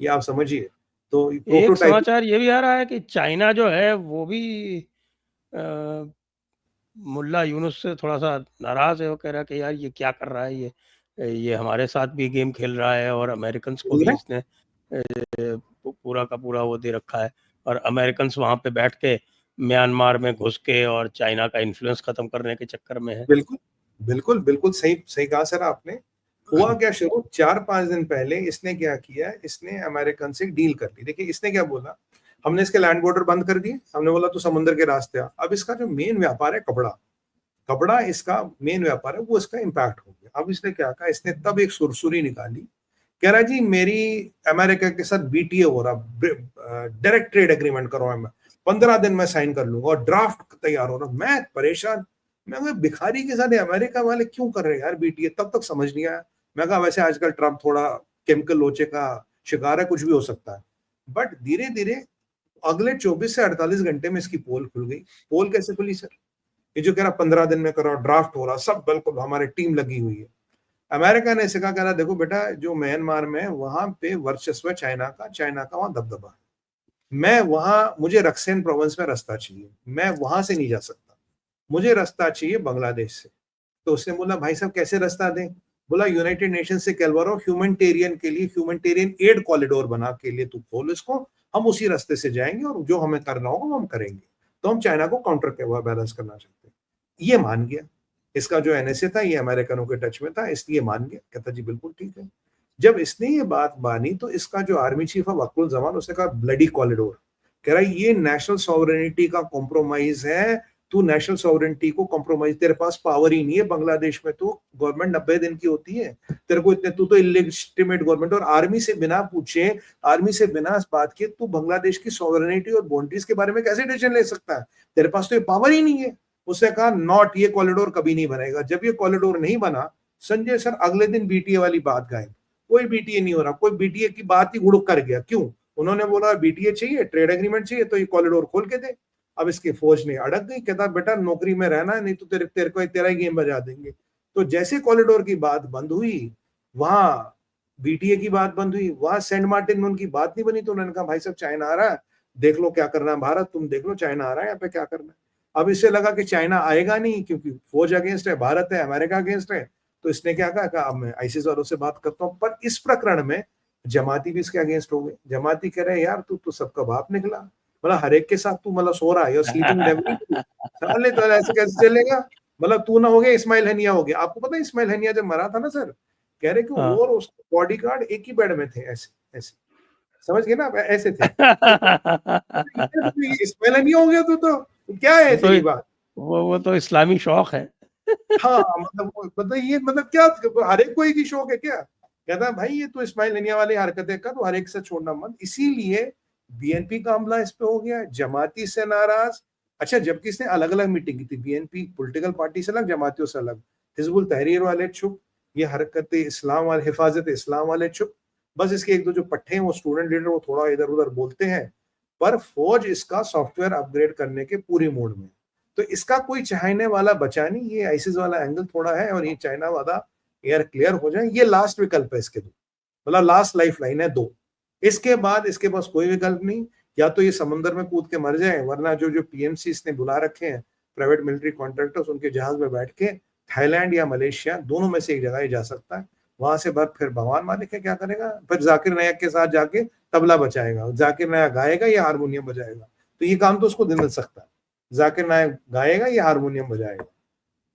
ये आप समझिए। तो एक प्रोटोटाइप समाचार ये भी आ रहा है कि चाइना जो है वो भी मुल्ला यूनुस से थोड़ा सा नाराज है। वो कह रहा है कि यार ये क्या कर रहा है, ये हमारे साथ भी गेम खेल रहा है और अमेरिकन को भी इसने पूरा का पूरा वो दे रखा है। और अमेरिकन वहां पे बैठ के म्यांमार में घुस के और चाइना का इन्फ्लुएंस खत्म करने के चक्कर में है। बिल्कुल बिल्कुल बिल्कुल सही सही कहा सर आपने। हुआ क्या, शुरू 4-5 दिन पहले इसने क्या किया, इसने अमेरिकन से डील कर ली। देखिए इसने क्या बोला, हमने इसके लैंड बॉर्डर बंद कर दिए, हमने बोला तो समुद्र के रास्ते आ। अब इसका जो मेन व्यापार है कपड़ा, कपड़ा इसका मेन व्यापार है, वो इसका इम्पैक्ट हो गया। अब इसने क्या कहा, इसने तब एक सुरसुरी निकाली, कह रहा जी मेरी अमेरिका के साथ बीटीए हो रहा, डायरेक्ट ट्रेड एग्रीमेंट करो, मैं 15 दिन में साइन कर लूंगा और ड्राफ्ट तैयार हो रहा। मैं परेशान, मैं भिखारी के साथ अमेरिका वाले क्यों कर रहे हैं यार बीटीए, तब तक समझ नहीं आया। मैं कहा वैसे आजकल ट्रम्प थोड़ा केमिकल लोचे का शिकार है, कुछ भी हो सकता है। बट धीरे धीरे अगले 24 से 48 घंटे में इसकी पोल खुल गई। पोल कैसे खुली सर, ये जो कह रहा 15 दिन में करो, ड्राफ्ट हो रहा, सब बिल्कुल हमारी टीम लगी हुई है। अमेरिका ने इसे कहा, देखो बेटा जो म्यांमार में वहां पे वर्चस्व है चाइना का वहां दबदबा है। मैं वहां, मुझे रक्सेन प्रोविंस में रास्ता चाहिए, मैं वहां से नहीं जा सकता, मुझे रास्ता चाहिए बांग्लादेश से। तो उसने बोला भाई साहब कैसे रास्ता दें, बोला यूनाइटेड नेशन से कहलवा ह्यूमैनिटेरियन के लिए, ह्यूमैनिटेरियन एड कॉरिडोर बना के लिए तू खोल इसको, हम उसी रास्ते से जाएंगे और जो हमें करना होगा वो हम करेंगे। तो हम चाइना को काउंटर बैलेंस करना चाहते हैं। ये मान गया, इसका जो एनएसए था ये अमेरिकनों के टच में था, इसलिए मान गया, कहता जी बिल्कुल ठीक है। जब इसने ये बात मानी तो इसका जो आर्मी चीफ है वकरुल जमान, उसने कहा ब्लडी कॉरिडोर, कह रहा है ये नेशनल सॉवरेनिटी का कॉम्प्रोमाइज है, तू नेशनल सॉवरेनिटी को कॉम्प्रोमाइज, तेरे पास पावर ही नहीं है बांग्लादेश में, तो गवर्नमेंट 90 दिन की होती है, तेरे को इतने, तू तो इलेजिटिमेट गवर्नमेंट, और आर्मी से बिना पूछे, आर्मी से बिना इस बात के तू बांग्लादेश की सॉवरेनिटी और बाउंड्रीज के बारे में कैसे डिसीजन ले सकता है? तेरे पास तो ये पावर ही नहीं है। उसने कहा नॉट, ये कॉरिडोर कभी नहीं बनेगा। जब ये कॉरिडोर नहीं बना, संजय सर अगले दिन बीटीए वाली बात गायब, कोई बीटीए नहीं हो रहा, कोई बीटीए की बात ही गुड़क कर गया। क्यों? उन्होंने बोला बीटीए चाहिए, ट्रेड एग्रीमेंट चाहिए, तो ये कॉरिडोर खोल के दे। अब इसकी फौज ने अड़क गई, कहता बेटा नौकरी में रहना है, नहीं तो तेरे को तेरा ही गेम बजा देंगे। तो जैसे कॉरिडोर की बात बंद हुई, वहां बीटीए की बात बंद हुई, वहां सेंट मार्टिन में उनकी बात नहीं बनी। तो उन्होंने कहा भाई साहब चाइना आ रहा है, देख लो क्या करना है भारत, तुम देख लो चाइना आ रहा है यहाँ पे क्या करना है। अब इससे लगा कि चाइना आएगा नहीं, क्योंकि फौज अगेंस्ट है, भारत है, अमेरिका अगेंस्ट है, तो इसने क्या कहा, अब मैं आईसीस वालों से बात करता हूँ। पर इस प्रकरण में जमाती भी इसके अगेंस्ट हो गए। जमाती कह रहे यार तू तो सबका बाप निकला, मतलब हर एक के साथ तू मतलब सो रहा है, स्लीपिंग डेविल, साले तो ऐसे कैसे चलेगा? मतलब तू ना हो गया इस्माइल हनिया हो गया। आपको पता है इस्माइल हनिया जब मरा था ना सर, कह रहे कि वो और उसके बॉडीगार्ड एक ही बेड में थे, ऐसे ऐसे, समझ गए ना आप, ऐसे थे। इस्माइल हनिया हो गया तो क्या है तेरी बात? वो तो इस्लामी शौक है। हाँ मतलब ये मतलब क्या, हर एक को एक ही शौक है क्या? कहता है भाई ये तो इस्माइल हनिया वाली हरकतें कर, तो हर एक से छोड़ना मत। इसीलिए बीएनपी का हमला इस पे हो गया, जमाती से नाराज। अच्छा, जबकि इसने अलग अलग मीटिंग की थी, बीएनपी पॉलिटिकल पार्टी से अलग, जमातियों से अलग, हिजबुल तहरीर वाले चुप, ये हरकत इस्लाम वाले, हिफाजत इस्लाम वाले चुप। बस इसके एक दो जो पट्टे हैं वो स्टूडेंट लीडर, वो थोड़ा इधर उधर बोलते हैं, पर फौज इसका सॉफ्टवेयर अपग्रेड करने के पूरी मूड में। तो इसका कोई चाहने वाला बचा नहीं। ये आईसिस वाला एंगल थोड़ा है, और ये चाइना वाला एयर क्लियर हो जाए, ये लास्ट विकल्प है इसके दो, मतलब लास्ट लाइफ लाइन है दो। इसके बाद इसके पास कोई विकल्प नहीं, या तो ये समुद्र में कूद के मर जाए, वरना जो पीएमसी इसने बुला रखे हैं प्राइवेट मिलिट्री कॉन्ट्रैक्टर्स, उनके जहाज में बैठ के थाईलैंड या मलेशिया, दोनों में से एक जगह ही जा सकता है। वहां से बाद फिर भगवान मालिक है क्या करेगा, फिर जाकिर नायक के साथ जाके तबला बजाएगा, जाकिर नायक गाएगा या हारमोनियम बजाएगा, तो ये काम तो उसको मिल सकता है। जाकिर नायक गाएगा या हारमोनियम बजाएगा,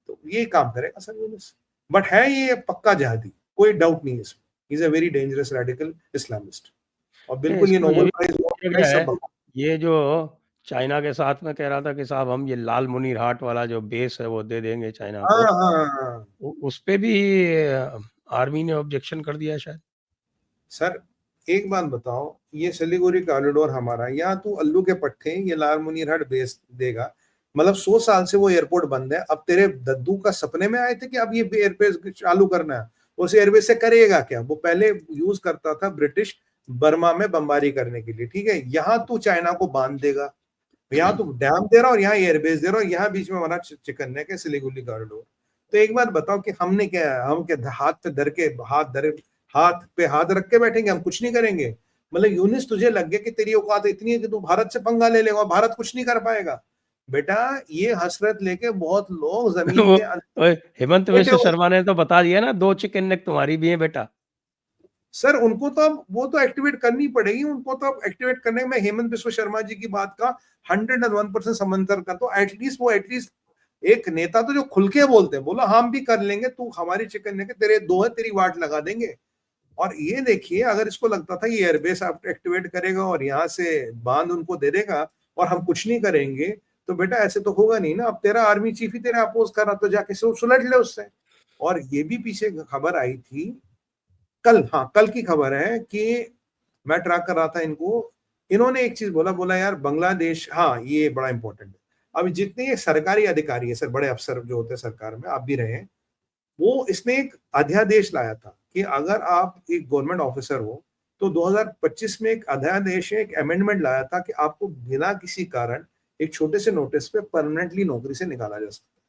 तो ये काम करेगा सर यूनुस। बट है ये पक्का जहादी, कोई डाउट नहीं है इसमें। He is a very dangerous radical Islamist, और बिल्कुल ये नोबेल प्राइज सब। ये जो चाइना के साथ में कह रहा था कि साहब हम ये लाल मुनीरहाट वाला जो बेस है वो दे देंगे चाइना को, उस पे भी आर्मी ने ऑब्जेक्शन कर दिया शायद। सर एक बात बताओ, ये सिलीगुड़ी कॉरिडोर हमारा, यहाँ तू अल्लू के पट्टे ये लाल मुनीरहाट बेस देगा, मतलब 100 साल से वो एयरपोर्ट बंद है। अब तेरे दद्दू का सपने में आए थे कि अब ये एयरबेस चालू करना है, उस एयरबेस से करेगा क्या? वो पहले यूज करता था ब्रिटिश बर्मा में बमबारी करने के लिए, ठीक है। यहाँ तू चाइना को बांध देगा, यहाँ तू डैम दे रहा और यहाँ एयरबेस दे रहा, और यहाँ बीच में हमारा चिकन नेक है सिलीगुड़ी कॉरिडोर। तो एक बात बताओ कि हमने क्या, हम क्या हाथ पे धर के, हाथ पे हाथ रख के बैठेंगे, हम कुछ नहीं करेंगे? मतलब यूनिस तुझे लग गया कि तेरी औकात इतनी है कि तू भारत से पंगा ले लेगा, भारत कुछ नहीं कर पाएगा? बेटा ये हसरत लेके बहुत लोग जमीन के हेमंत विश्व शर्मा ने तो बता दिया ना, 2 चिकन नेक तुम्हारी भी है बेटा। सर उनको तो अब वो तो एक्टिवेट करनी पड़ेगी, उनको तो अब एक्टिवेट करने में हेमंत विश्व शर्मा जी की बात का 101% समंदर का, तो एटलीस्ट एक नेता तो जो खुल के बोलते हैं, बोला हम भी कर लेंगे, तू हमारी चिकन लेके, तेरे दो है तेरी वाट लगा देंगे। और ये देखिए, अगर इसको लगता था ये एयरबेस आप एक्टिवेट करेगा और यहाँ से बांध उनको दे देगा और हम कुछ नहीं करेंगे, तो बेटा ऐसे तो होगा नहीं ना। अब तेरा आर्मी चीफ ही तेरा अपोज कर रहा, तो जाके सुलझ ले उससे। और ये भी पीछे खबर आई थी कल, हाँ कल की खबर है कि मैं ट्रैक कर रहा था इनको, इन्होंने एक चीज बोला यार बांग्लादेश, हाँ ये बड़ा इंपॉर्टेंट है। अब जितने ये सरकारी अधिकारी है सर, बड़े अफसर जो होते हैं सरकार में, आप भी रहे हैं, वो इसने एक अध्यादेश लाया था कि अगर आप एक गवर्नमेंट ऑफिसर हो, तो 2025 में एक अध्यादेश, एक अमेंडमेंट लाया था कि आपको बिना किसी कारण एक छोटे से नोटिस पे परमानेंटली नौकरी से निकाला जा सकता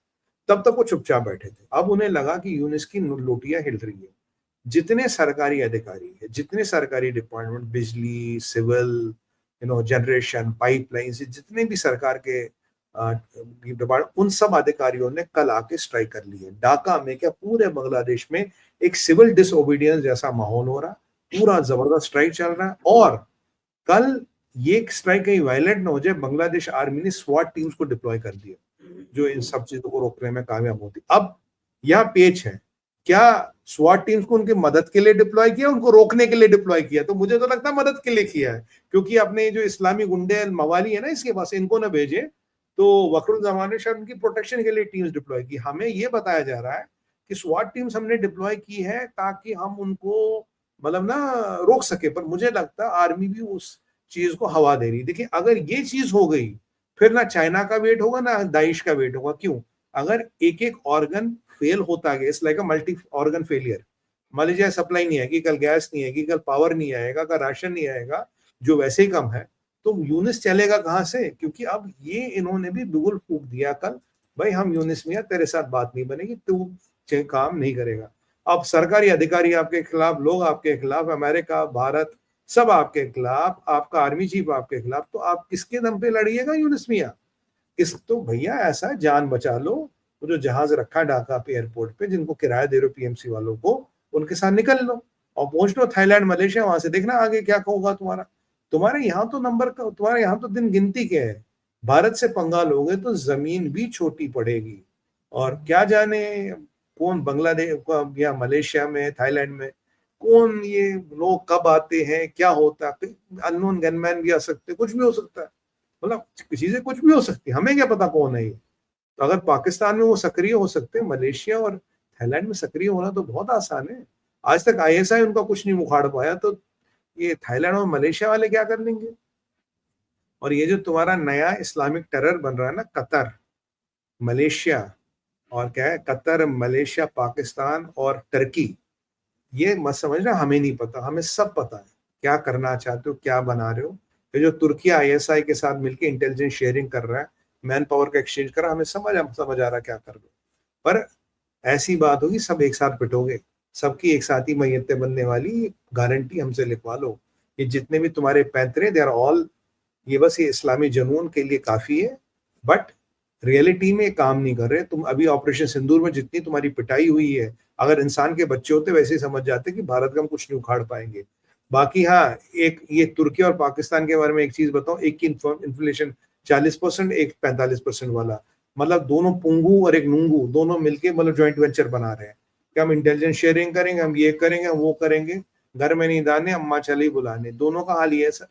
है। तब तक वो चुपचाप बैठे थे। अब उन्हें लगा कि यूनिस की लोटियां हिल रही है। जितने सरकारी अधिकारी है, जितने सरकारी डिपार्टमेंट, बिजली, सिविल, जनरेशन, पाइपलाइन, जितने भी सरकार के उन सब अधिकारियों ने कल आके स्ट्राइक कर ली है। ढाका में क्या पूरे बांग्लादेश में एक सिविल डिसओबीडियंस जैसा माहौल हो रहा, पूरा जबरदस्त स्ट्राइक चल रहा है। और कल ये स्ट्राइक कहीं वायलेंट ना हो जाए, बांग्लादेश आर्मी ने स्वाट टीम्स को डिप्लॉय कर दिया जो इन सब चीजों को रोकने में कामयाब होती। अब यह पेच है, क्या स्वाट टीम्स को उनकी मदद के लिए डिप्लॉय किया, उनको रोकने के लिए डिप्लॉय किया? तो मुझे तो लगता है मदद के लिए किया है, क्योंकि अपने जो इस्लामी गुंडे मवाली है ना इसके पास, इनको ना भेजे तो वकरुल जमान ने शायद उनकी प्रोटेक्शन के लिए टीम्स डिप्लॉय की। हमें ये बताया जा रहा है कि स्वाट टीम्स हमने डिप्लॉय की है ताकि हम उनको मतलब ना रोक सके, पर मुझे लगता है आर्मी भी उस चीज को हवा दे रही। देखिए अगर ये चीज हो गई फिर ना चाइना का वेट होगा ना दाइश का वेट होगा। क्यों? अगर एक एक ऑर्गन फेल होता गया, it's like a multi organ failure. मान लीजिए सप्लाई नहीं आएगी, कल गैस नहीं आएगी, कल पावर नहीं आएगा, कल राशन नहीं आएगा, जो वैसे ही कम है, तो यूनिस चलेगा कहां से? क्योंकि अब ये इन्होंने भी बिगुल फूक दिया कल, भाई हम यूनिस में तेरे साथ बात नहीं बनेगी, तू काम नहीं करेगा। अब सरकारी अधिकारी आपके खिलाफ, लोग आपके खिलाफ, अमेरिका, भारत, सब आपके खिलाफ, आपका आर्मी चीफ आपके खिलाफ, तो आप किसके दम पे लड़िएगा यूनिस मिया? किस तो भैया ऐसा जान बचा लो, वो जो जहाज रखा है ढाका पे एयरपोर्ट पे, जिनको किराया दे रहे हो पीएमसी वालों को, उनके साथ निकल लो और पहुंच लो थाईलैंड, मलेशिया, वहां से देखना आगे क्या होगा तुम्हारा। तुम्हारे यहाँ तो नंबर का, तुम्हारे यहाँ तो दिन गिनती के है। भारत से पंगा लोगे तो जमीन भी छोटी पड़ेगी। और क्या जाने कौन बांग्लादेश या मलेशिया में, थाईलैंड में कौन ये लोग कब आते हैं, क्या होता है, अननोन गनमैन भी आ सकते, कुछ भी हो सकता है। मतलब चीजें कुछ भी हो सकती है, हमें क्या पता कौन है ये। तो अगर पाकिस्तान में वो सक्रिय हो सकते हैं, मलेशिया और थाईलैंड में सक्रिय होना तो बहुत आसान है। आज तक आईएसआई उनका कुछ नहीं उखाड़ पाया, तो ये थाईलैंड और मलेशिया वाले क्या कर लेंगे? और ये जो तुम्हारा नया इस्लामिक टेरर बन रहा है ना, कतर, मलेशिया, और क्या है, कतर, मलेशिया, पाकिस्तान और टर्की, ये मत समझना हमें नहीं पता, हमें सब पता है क्या करना चाहते हो, क्या बना रहे हो। ये जो तुर्की आईएसआई के साथ मिलकर इंटेलिजेंस शेयरिंग कर रहा है, मैन पावर का एक्सचेंज कर रहा है, हमें समझ आ रहा है क्या कर रहे हो। पर ऐसी बात होगी सब एक साथ पिटोगे, सबकी एक साथ ही मैयतें बनने वाली, गारंटी हमसे लिखवा लो। ये जितने भी तुम्हारे पैंतरे, दे आर ऑल, ये बस ये इस्लामी जनून के लिए काफी है, बट रियलिटी में काम नहीं कर रहे। तुम अभी ऑपरेशन सिंदूर में जितनी तुम्हारी पिटाई हुई है, अगर इंसान के बच्चे होते वैसे ही समझ जाते कि भारत का हम कुछ नहीं उखाड़ पाएंगे। बाकी हाँ, एक ये तुर्की और पाकिस्तान के बारे में एक चीज बताऊं, एक की इन्फ्लेशन 40%, एक 45% वाला, मतलब दोनों पुंगू और एक नूंगू दोनों मिलके मतलब ज्वाइंट वेंचर बना रहे हैं कि हम इंटेलिजेंस शेयरिंग करेंगे, हम ये करेंगे, हम वो करेंगे, घर में नहीं दाने अम्मा चली बुलाने, दोनों का हाल ये है sir.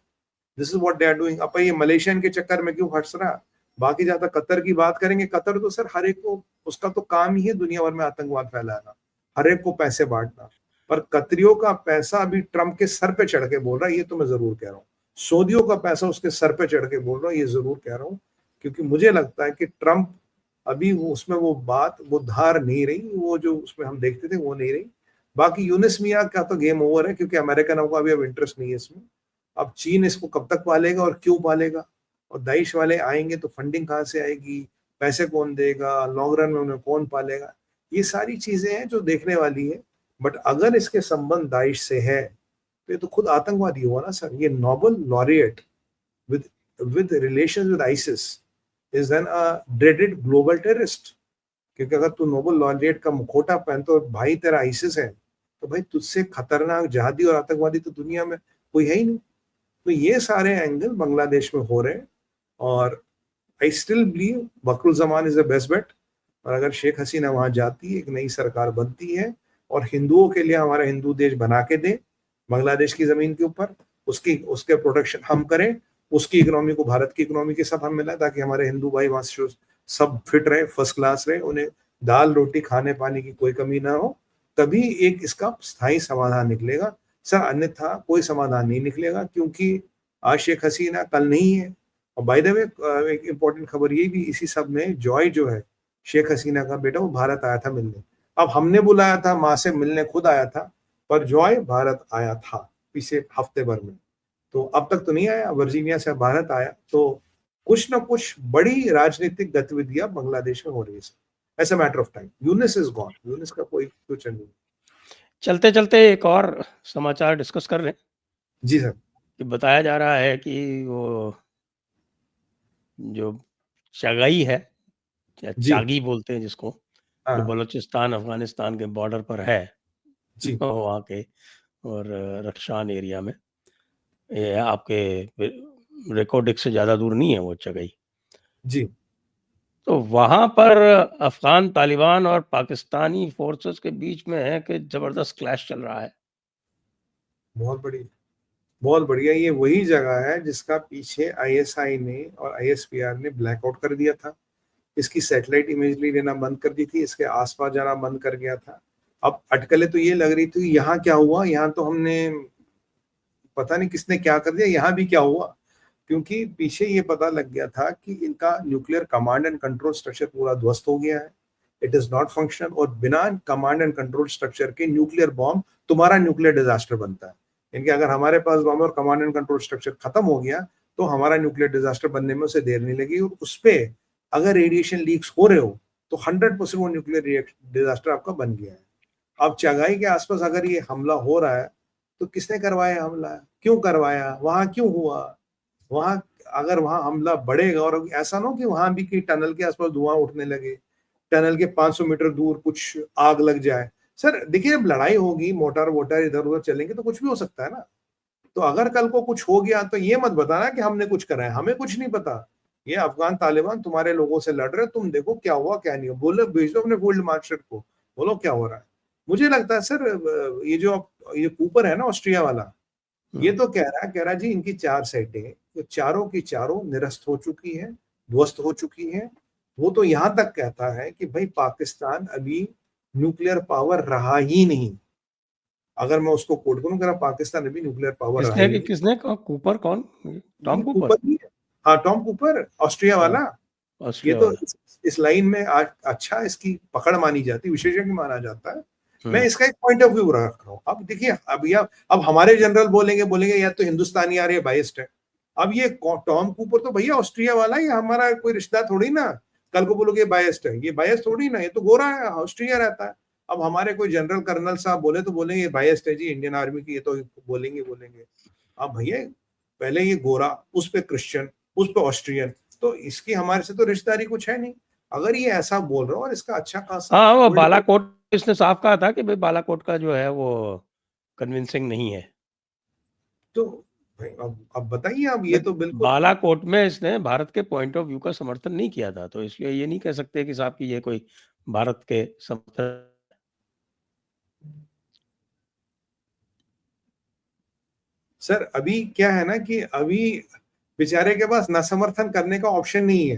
This is what they are doing. अब ये मलेशियन के चक्कर में क्यों फंस रहा? बाकी ज्यादा कतर की बात करेंगे, कतर तो सर हर एक को, उसका तो काम ही है दुनिया भर में आतंकवाद फैलाना, हर एक को पैसे बांटना। पर कतरियों का पैसा अभी ट्रंप के सर पे चढ़ के बोल रहा है, ये तो मैं जरूर कह रहा हूँ। सऊदियों का पैसा उसके सर पे चढ़ के बोल रहा हूँ, ये जरूर कह रहा हूँ, क्योंकि मुझे लगता है कि ट्रंप अभी उसमें वो बात, वो धार नहीं रही, वो जो उसमें हम देखते थे वो नहीं रही। बाकी यूनिस मिया का तो गेम ओवर है, क्योंकि अमेरिकनों का भी अब इंटरेस्ट नहीं है इसमें। अब चीन इसको कब तक पालेगा और क्यों पालेगा? और दाइश वाले आएंगे तो फंडिंग कहाँ से आएगी, पैसे कौन देगा, लॉन्ग रन में उन्हें कौन पालेगा, ये सारी चीजें हैं जो देखने वाली है। बट अगर इसके संबंध दाइश से है तो ये तो खुद आतंकवादी हुआ ना सर। ये Nobel laureate with relation with ISIS is then a dreaded global terrorist. क्योंकि अगर तू नोबेल लॉरिएट का मुखोटा पहनता और भाई तेरा आइसिस है, तो भाई तुझसे खतरनाक जहादी और आतंकवादी तो दुनिया में कोई है ही नहीं। तो ये सारे एंगल बांग्लादेश में हो रहे हैं, और I still believe Waqarul Zaman is the best bet. और अगर शेख हसीना वहां जाती है, एक नई सरकार बनती है और हिंदुओं के लिए हमारा हिंदू देश बना के दे बांग्लादेश की जमीन के ऊपर, उसके प्रोटेक्शन हम करें, उसकी इकोनॉमी को भारत की इकोनॉमी के साथ हम मिलाएं, ताकि हमारे हिंदू भाई वहां से सब फिट रहे, फर्स्ट क्लास रहे, उन्हें दाल रोटी खाने पाने की कोई कमी ना हो, तभी एक इसका स्थायी समाधान निकलेगा सर। अन्यथा कोई समाधान नहीं निकलेगा, क्योंकि आज शेख हसीना कल नहीं है। और बाय द वे एक इंपॉर्टेंट खबर ये भी, इसी सब में जॉय जो है शेख हसीना का बेटा, वो भारत आया था मिलने। अब हमने बुलाया था, माँ से मिलने खुद आया था, पर जॉय भारत आया था पिछले हफ्ते भर में, तो अब तक तो नहीं आया, वर्जीनिया से भारत आया। तो कुछ ना कुछ बड़ी राजनीतिक गतिविधियां बांग्लादेश में हो रही है as a matter of time. Yunus is gone, Yunus का कोई फ्यूचर नहीं। चलते चलते एक और समाचार डिस्कस कर रहे हैं। जी सर। कि बताया जा रहा है कि वो जो चागाई है, या जी चागी बोलते हैं जिसको, जो हाँ बलूचिस्तान अफगानिस्तान के बॉर्डर पर है, जी वहाँ के, और रक्षान एरिया में, ये आपके रेकोर्डिक से ज़्यादा दूर नहीं है वो जगह। जी तो वहाँ पर अफगान तालिबान और पाकिस्तानी फोर्सेस के बीच में है कि जबरदस्त क्लैश चल रहा है। बहुत बड़ी। बहुत बढ़िया। ये वही जगह है जिसका पीछे आईएसआई ने और आईएसपीआर ने ब्लैकआउट कर दिया था, इसकी सैटेलाइट इमेजरी लेना बंद कर दी थी, इसके आसपास जाना बंद कर गया था। अब अटकलें तो ये लग रही थी यहाँ क्या हुआ, यहाँ तो हमने पता नहीं किसने क्या कर दिया, यहाँ भी क्या हुआ, क्योंकि पीछे ये पता लग गया था कि इनका nuclear command and control structure पूरा ध्वस्त हो गया है, इट इज नॉट फंक्शनल। और बिना कमांड एंड कंट्रोल स्ट्रक्चर के न्यूक्लियर बॉम्ब तुम्हारा न्यूक्लियर डिजास्टर बनता है। इनके अगर हमारे पास बॉम्ब और कमांड एंड कंट्रोल स्ट्रक्चर खत्म हो गया तो हमारा न्यूक्लियर डिजास्टर बनने में उसे देर नहीं लगी, और उस पर अगर रेडिएशन लीक्स हो रहे हो तो 100% वो न्यूक्लियर डिजास्टर आपका बन गया है। अब चगाई के आसपास अगर ये हमला हो रहा है तो किसने करवाया हमला, क्यों करवाया, वहां क्यों हुआ, वहां अगर वहां हमला बढ़ेगा और ऐसा ना हो कि वहां भी कि टनल के आसपास धुआं उठने लगे, टनल के 500 मीटर दूर कुछ आग लग जाए। सर देखिए, जब लड़ाई होगी, मोटर वोटर इधर उधर चलेंगे तो कुछ भी हो सकता है ना। तो अगर कल को कुछ हो गया तो ये मत बताना कि हमने कुछ करा है, हमें कुछ नहीं पता। ये अफगान तालिबान तुम्हारे लोगों से लड़ रहे, तुम देखो क्या हुआ क्या नहीं हुआ, बोलो, भेज दो अपने फील्ड मार्शल को, बोलो क्या हो रहा है। मुझे लगता है सर ये जो ये कूपर है ना ऑस्ट्रिया वाला, ये तो कह रहा है जी इनकी 4 साइटें तो चारों की चारों निरस्त हो चुकी हैं, ध्वस्त हो चुकी हैं। वो तो यहां तक कहता है कि भाई पाकिस्तान अभी न्यूक्लियर पावर रहा ही नहीं। अगर मैं उसको कोट करूं, कह पाकिस्तान अभी न्यूक्लियर पावर रहा ही नहीं। किसने कूपर कौन, टॉम कूपर? कूपर ही है, हाँ टॉम कूपर ऑस्ट्रिया वाला। ये ऑस्ट्रिया तो वाला। इस लाइन में अच्छा इसकी पकड़ मानी जाती है, विशेषज्ञ माना जाता है। मैं हम्म। इसका एक पॉइंट ऑफ व्यू रख रहा हूँ। अब देखिए, अब हमारे जनरल बोलेंगे या तो हिंदुस्तानी आ रही है, बाइस्ड है। अब ये टॉम कूपर तो भैया ऑस्ट्रिया वाला ही, हमारा कोई रिश्ता थोड़ी ना। कल को बोलोगे बाइस्ड है, ये बाइस्ड थोड़ी ना, ये तो गोरा है, ऑस्ट्रिया रहता है। अब हमारे कोई जनरल कर्नल साहब बोले तो बोलेंगे बाइस्ड है जी इंडियन आर्मी की, ये तो बोलेंगे। अब भैया पहले ये गोरा, उस पे क्रिश्चियन, उस पे ऑस्ट्रियन, तो इसकी हमारे से तो रिश्तेदारी कुछ है नहीं। अगर ये ऐसा बोल रहा हो और इसका अच्छा खासा हाँ, वो बालाकोट इसने साफ कहा था कि भाई बालाकोट का जो है वो कन्विंसिंग नहीं है। तो भाई अब बताइए, अब ये तो बिल्कुल बालाकोट में इसने भारत के पॉइंट ऑफ व्यू का समर्थन नहीं किया था, तो इसलिए ये नहीं कह सकते कि साहब की ये कोई भारत के समर्थन। सर अभी क्या है ना कि अभी बेचारे के पास न समर्थन करने का ऑप्शन नहीं है,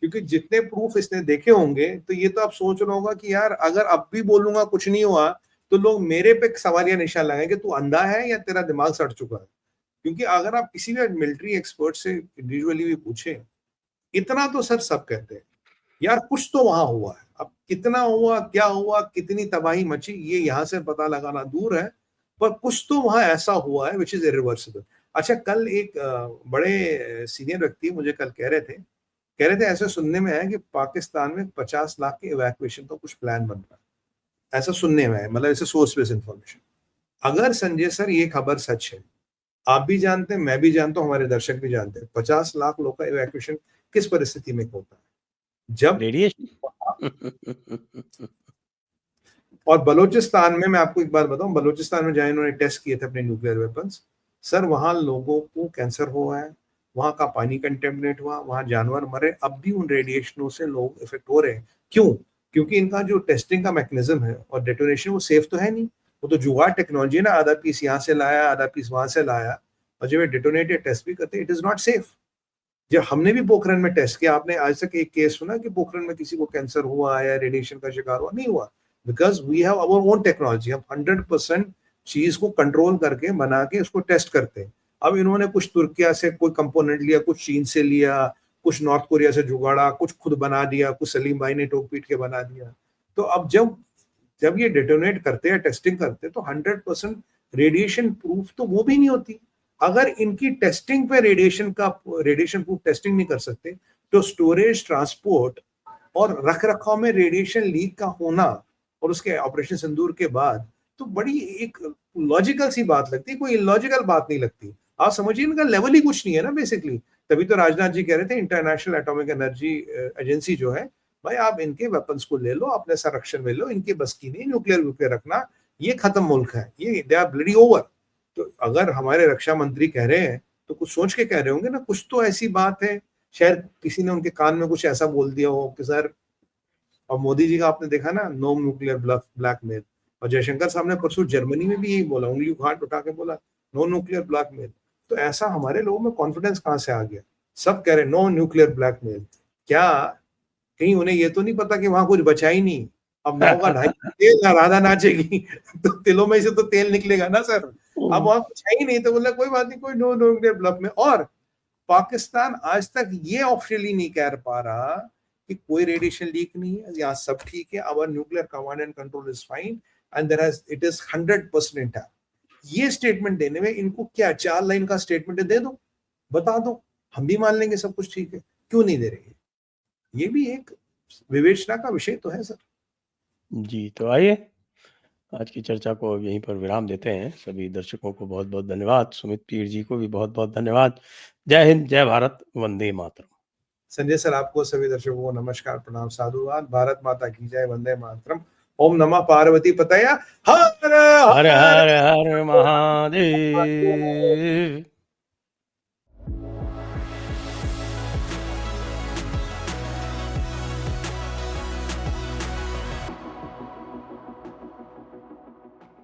क्योंकि जितने प्रूफ इसने देखे होंगे तो ये तो आप सोच रहा होगा कि यार अगर अब भी बोलूंगा कुछ नहीं हुआ तो लोग मेरे पे सवालिया निशान लगाएंगे, तू अंधा है या तेरा दिमाग सड़ चुका है। क्योंकि अगर आप किसी भी मिलिट्री एक्सपर्ट से इंडिविजुअली भी पूछें, इतना तो सर सब कहते हैं यार कुछ तो वहां हुआ है। अब कितना हुआ, क्या हुआ, कितनी तबाही मची, ये यहाँ से पता लगाना दूर है, पर कुछ तो वहां ऐसा हुआ है विच इज इरिवर्सिबल। अच्छा, कल एक बड़े सीनियर व्यक्ति मुझे कल कह रहे थे ऐसे सुनने में आया कि पाकिस्तान में 50 लाख के इवैक्यूएशन का कुछ प्लान बन रहा है, ऐसा सुनने में है, मतलब ऐसे सोर्स बेस्ड इंफॉर्मेशन। अगर संजय सर ये खबर सच है, आप भी जानते हैं, मैं भी जानता हूं, हमारे दर्शक भी जानते हैं, 50 लाख लोग का इवैक्यूएशन किस परिस्थिति में होता है, जब रेडिएशन। और बलूचिस्तान में, मैं आपको एक बात बताऊं, बलूचिस्तान में जहां इन्होंने टेस्ट किए थे अपने न्यूक्लियर वेपन्स, सर वहां लोगों को कैंसर हुआ है, वहां का पानी कंटेमिनेट हुआ, वहां जानवर मरे, अब भी उन रेडिएशनों से लोग इफेक्ट हो रहे हैं। क्यों? क्योंकि इनका जो टेस्टिंग का मैकेनिज्म है और डेटोनेशन वो सेफ तो है नहीं, वो तो जुगाड़ टेक्नोलॉजी है ना, आधा पीस यहाँ से लाया, आधा पीस वहां से लाया, और जब ये डेटोनेट या टेस्ट भी करते, इट इज नॉट सेफ। जब हमने भी पोखरण में टेस्ट किया, आपने आज तक एक केस सुना कि पोखरण में किसी को कैंसर हुआ या रेडिएशन का शिकार हुआ? नहीं हुआ, because we have our own technology. हम 100% चीज को कंट्रोल करके बना के उसको टेस्ट करते हैं। अब इन्होंने कुछ तुर्किया से कोई कंपोनेंट लिया, कुछ चीन से लिया, कुछ नॉर्थ कोरिया से जुगाड़ा, कुछ खुद बना दिया, कुछ सलीम भाई ने टोक पीट के बना दिया। तो अब जब जब ये डेटोनेट करते हैं, टेस्टिंग करते हैं, तो 100% रेडिएशन प्रूफ तो वो भी नहीं होती। अगर इनकी टेस्टिंग पे रेडिएशन प्रूफ टेस्टिंग नहीं कर सकते, तो स्टोरेज, ट्रांसपोर्ट और रख रखाव में रेडिएशन लीक का होना और उसके ऑपरेशन सिंदूर के बाद तो बड़ी एक लॉजिकल सी बात लगती है, कोई इलॉजिकल बात नहीं लगती। आप समझिए इनका लेवल ही कुछ नहीं है ना बेसिकली। तभी तो राजनाथ जी कह रहे थे इंटरनेशनल एटॉमिक एनर्जी एजेंसी जो है, भाई आप इनके वेपन्स को ले लो, अपने संरक्षण में लो, इनके बस की नहीं न्यूक्लियर रखना, ये खत्म मुल्क है, ये दे आर ब्लडी ओवर। तो अगर हमारे रक्षा मंत्री कह रहे हैं तो कुछ सोच के कह रहे होंगे ना, कुछ तो ऐसी बात है, शायद किसी ने उनके कान में कुछ ऐसा बोल दिया हो कि सर। और मोदी जी का आपने देखा ना, नो न्यूक्लियर ब्लैकमेल, और जयशंकर साहब ने परसों जर्मनी में भी यही बोला, उंगली हाथ उठा के बोला नो न्यूक्लियर ब्लैकमेल। तो ऐसा हमारे लोगों में कॉन्फिडेंस कहाँ से आ गया? सब कह रहे नो न्यूक्लियर ब्लैकमेल। क्या कहीं उन्हें ये तो नहीं पता कि वहां कुछ बचा ही नहीं? अब ना होगा ढाई तेल, ना राधा नाचेगी तो तिलों में से तो तेल निकलेगा ना सर। अब वहां कुछ है ही नहीं, तो बोला कोई बात नहीं, कोई नो न्यूक्लियर ब्लफ में। और पाकिस्तान आज तक ये ऑफिशियली नहीं कह पा रहा कि कोई रेडिएशन लीक नहीं है, यहाँ सब ठीक है, our nuclear command and control is fine and there has it is 100% intact. ये स्टेटमेंट देने में इनको क्या 4 लाइन का स्टेटमेंट दे दो, बता दो, हम भी मान लेंगे सब कुछ ठीक है, क्यों नहीं दे रहे? ये भी एक विवेचना का विषय तो है सर। जी, तो आइए आज की चर्चा को यहीं पर विराम देते हैं। सभी दर्शकों को बहुत-बहुत धन्यवाद। सुमित पीर जी को भी बहुत-बहुत धन्यवाद। जय हिंद, जय भारत, वंदे मातरम। संजय सर, आपको सभी दर्शकों को नमस्कार, प्रणाम, साधुवाद। भारत माता की जय, वंदे मातरम। ओम नमः पार्वती पतया। हर हर हर हर हर महादेव।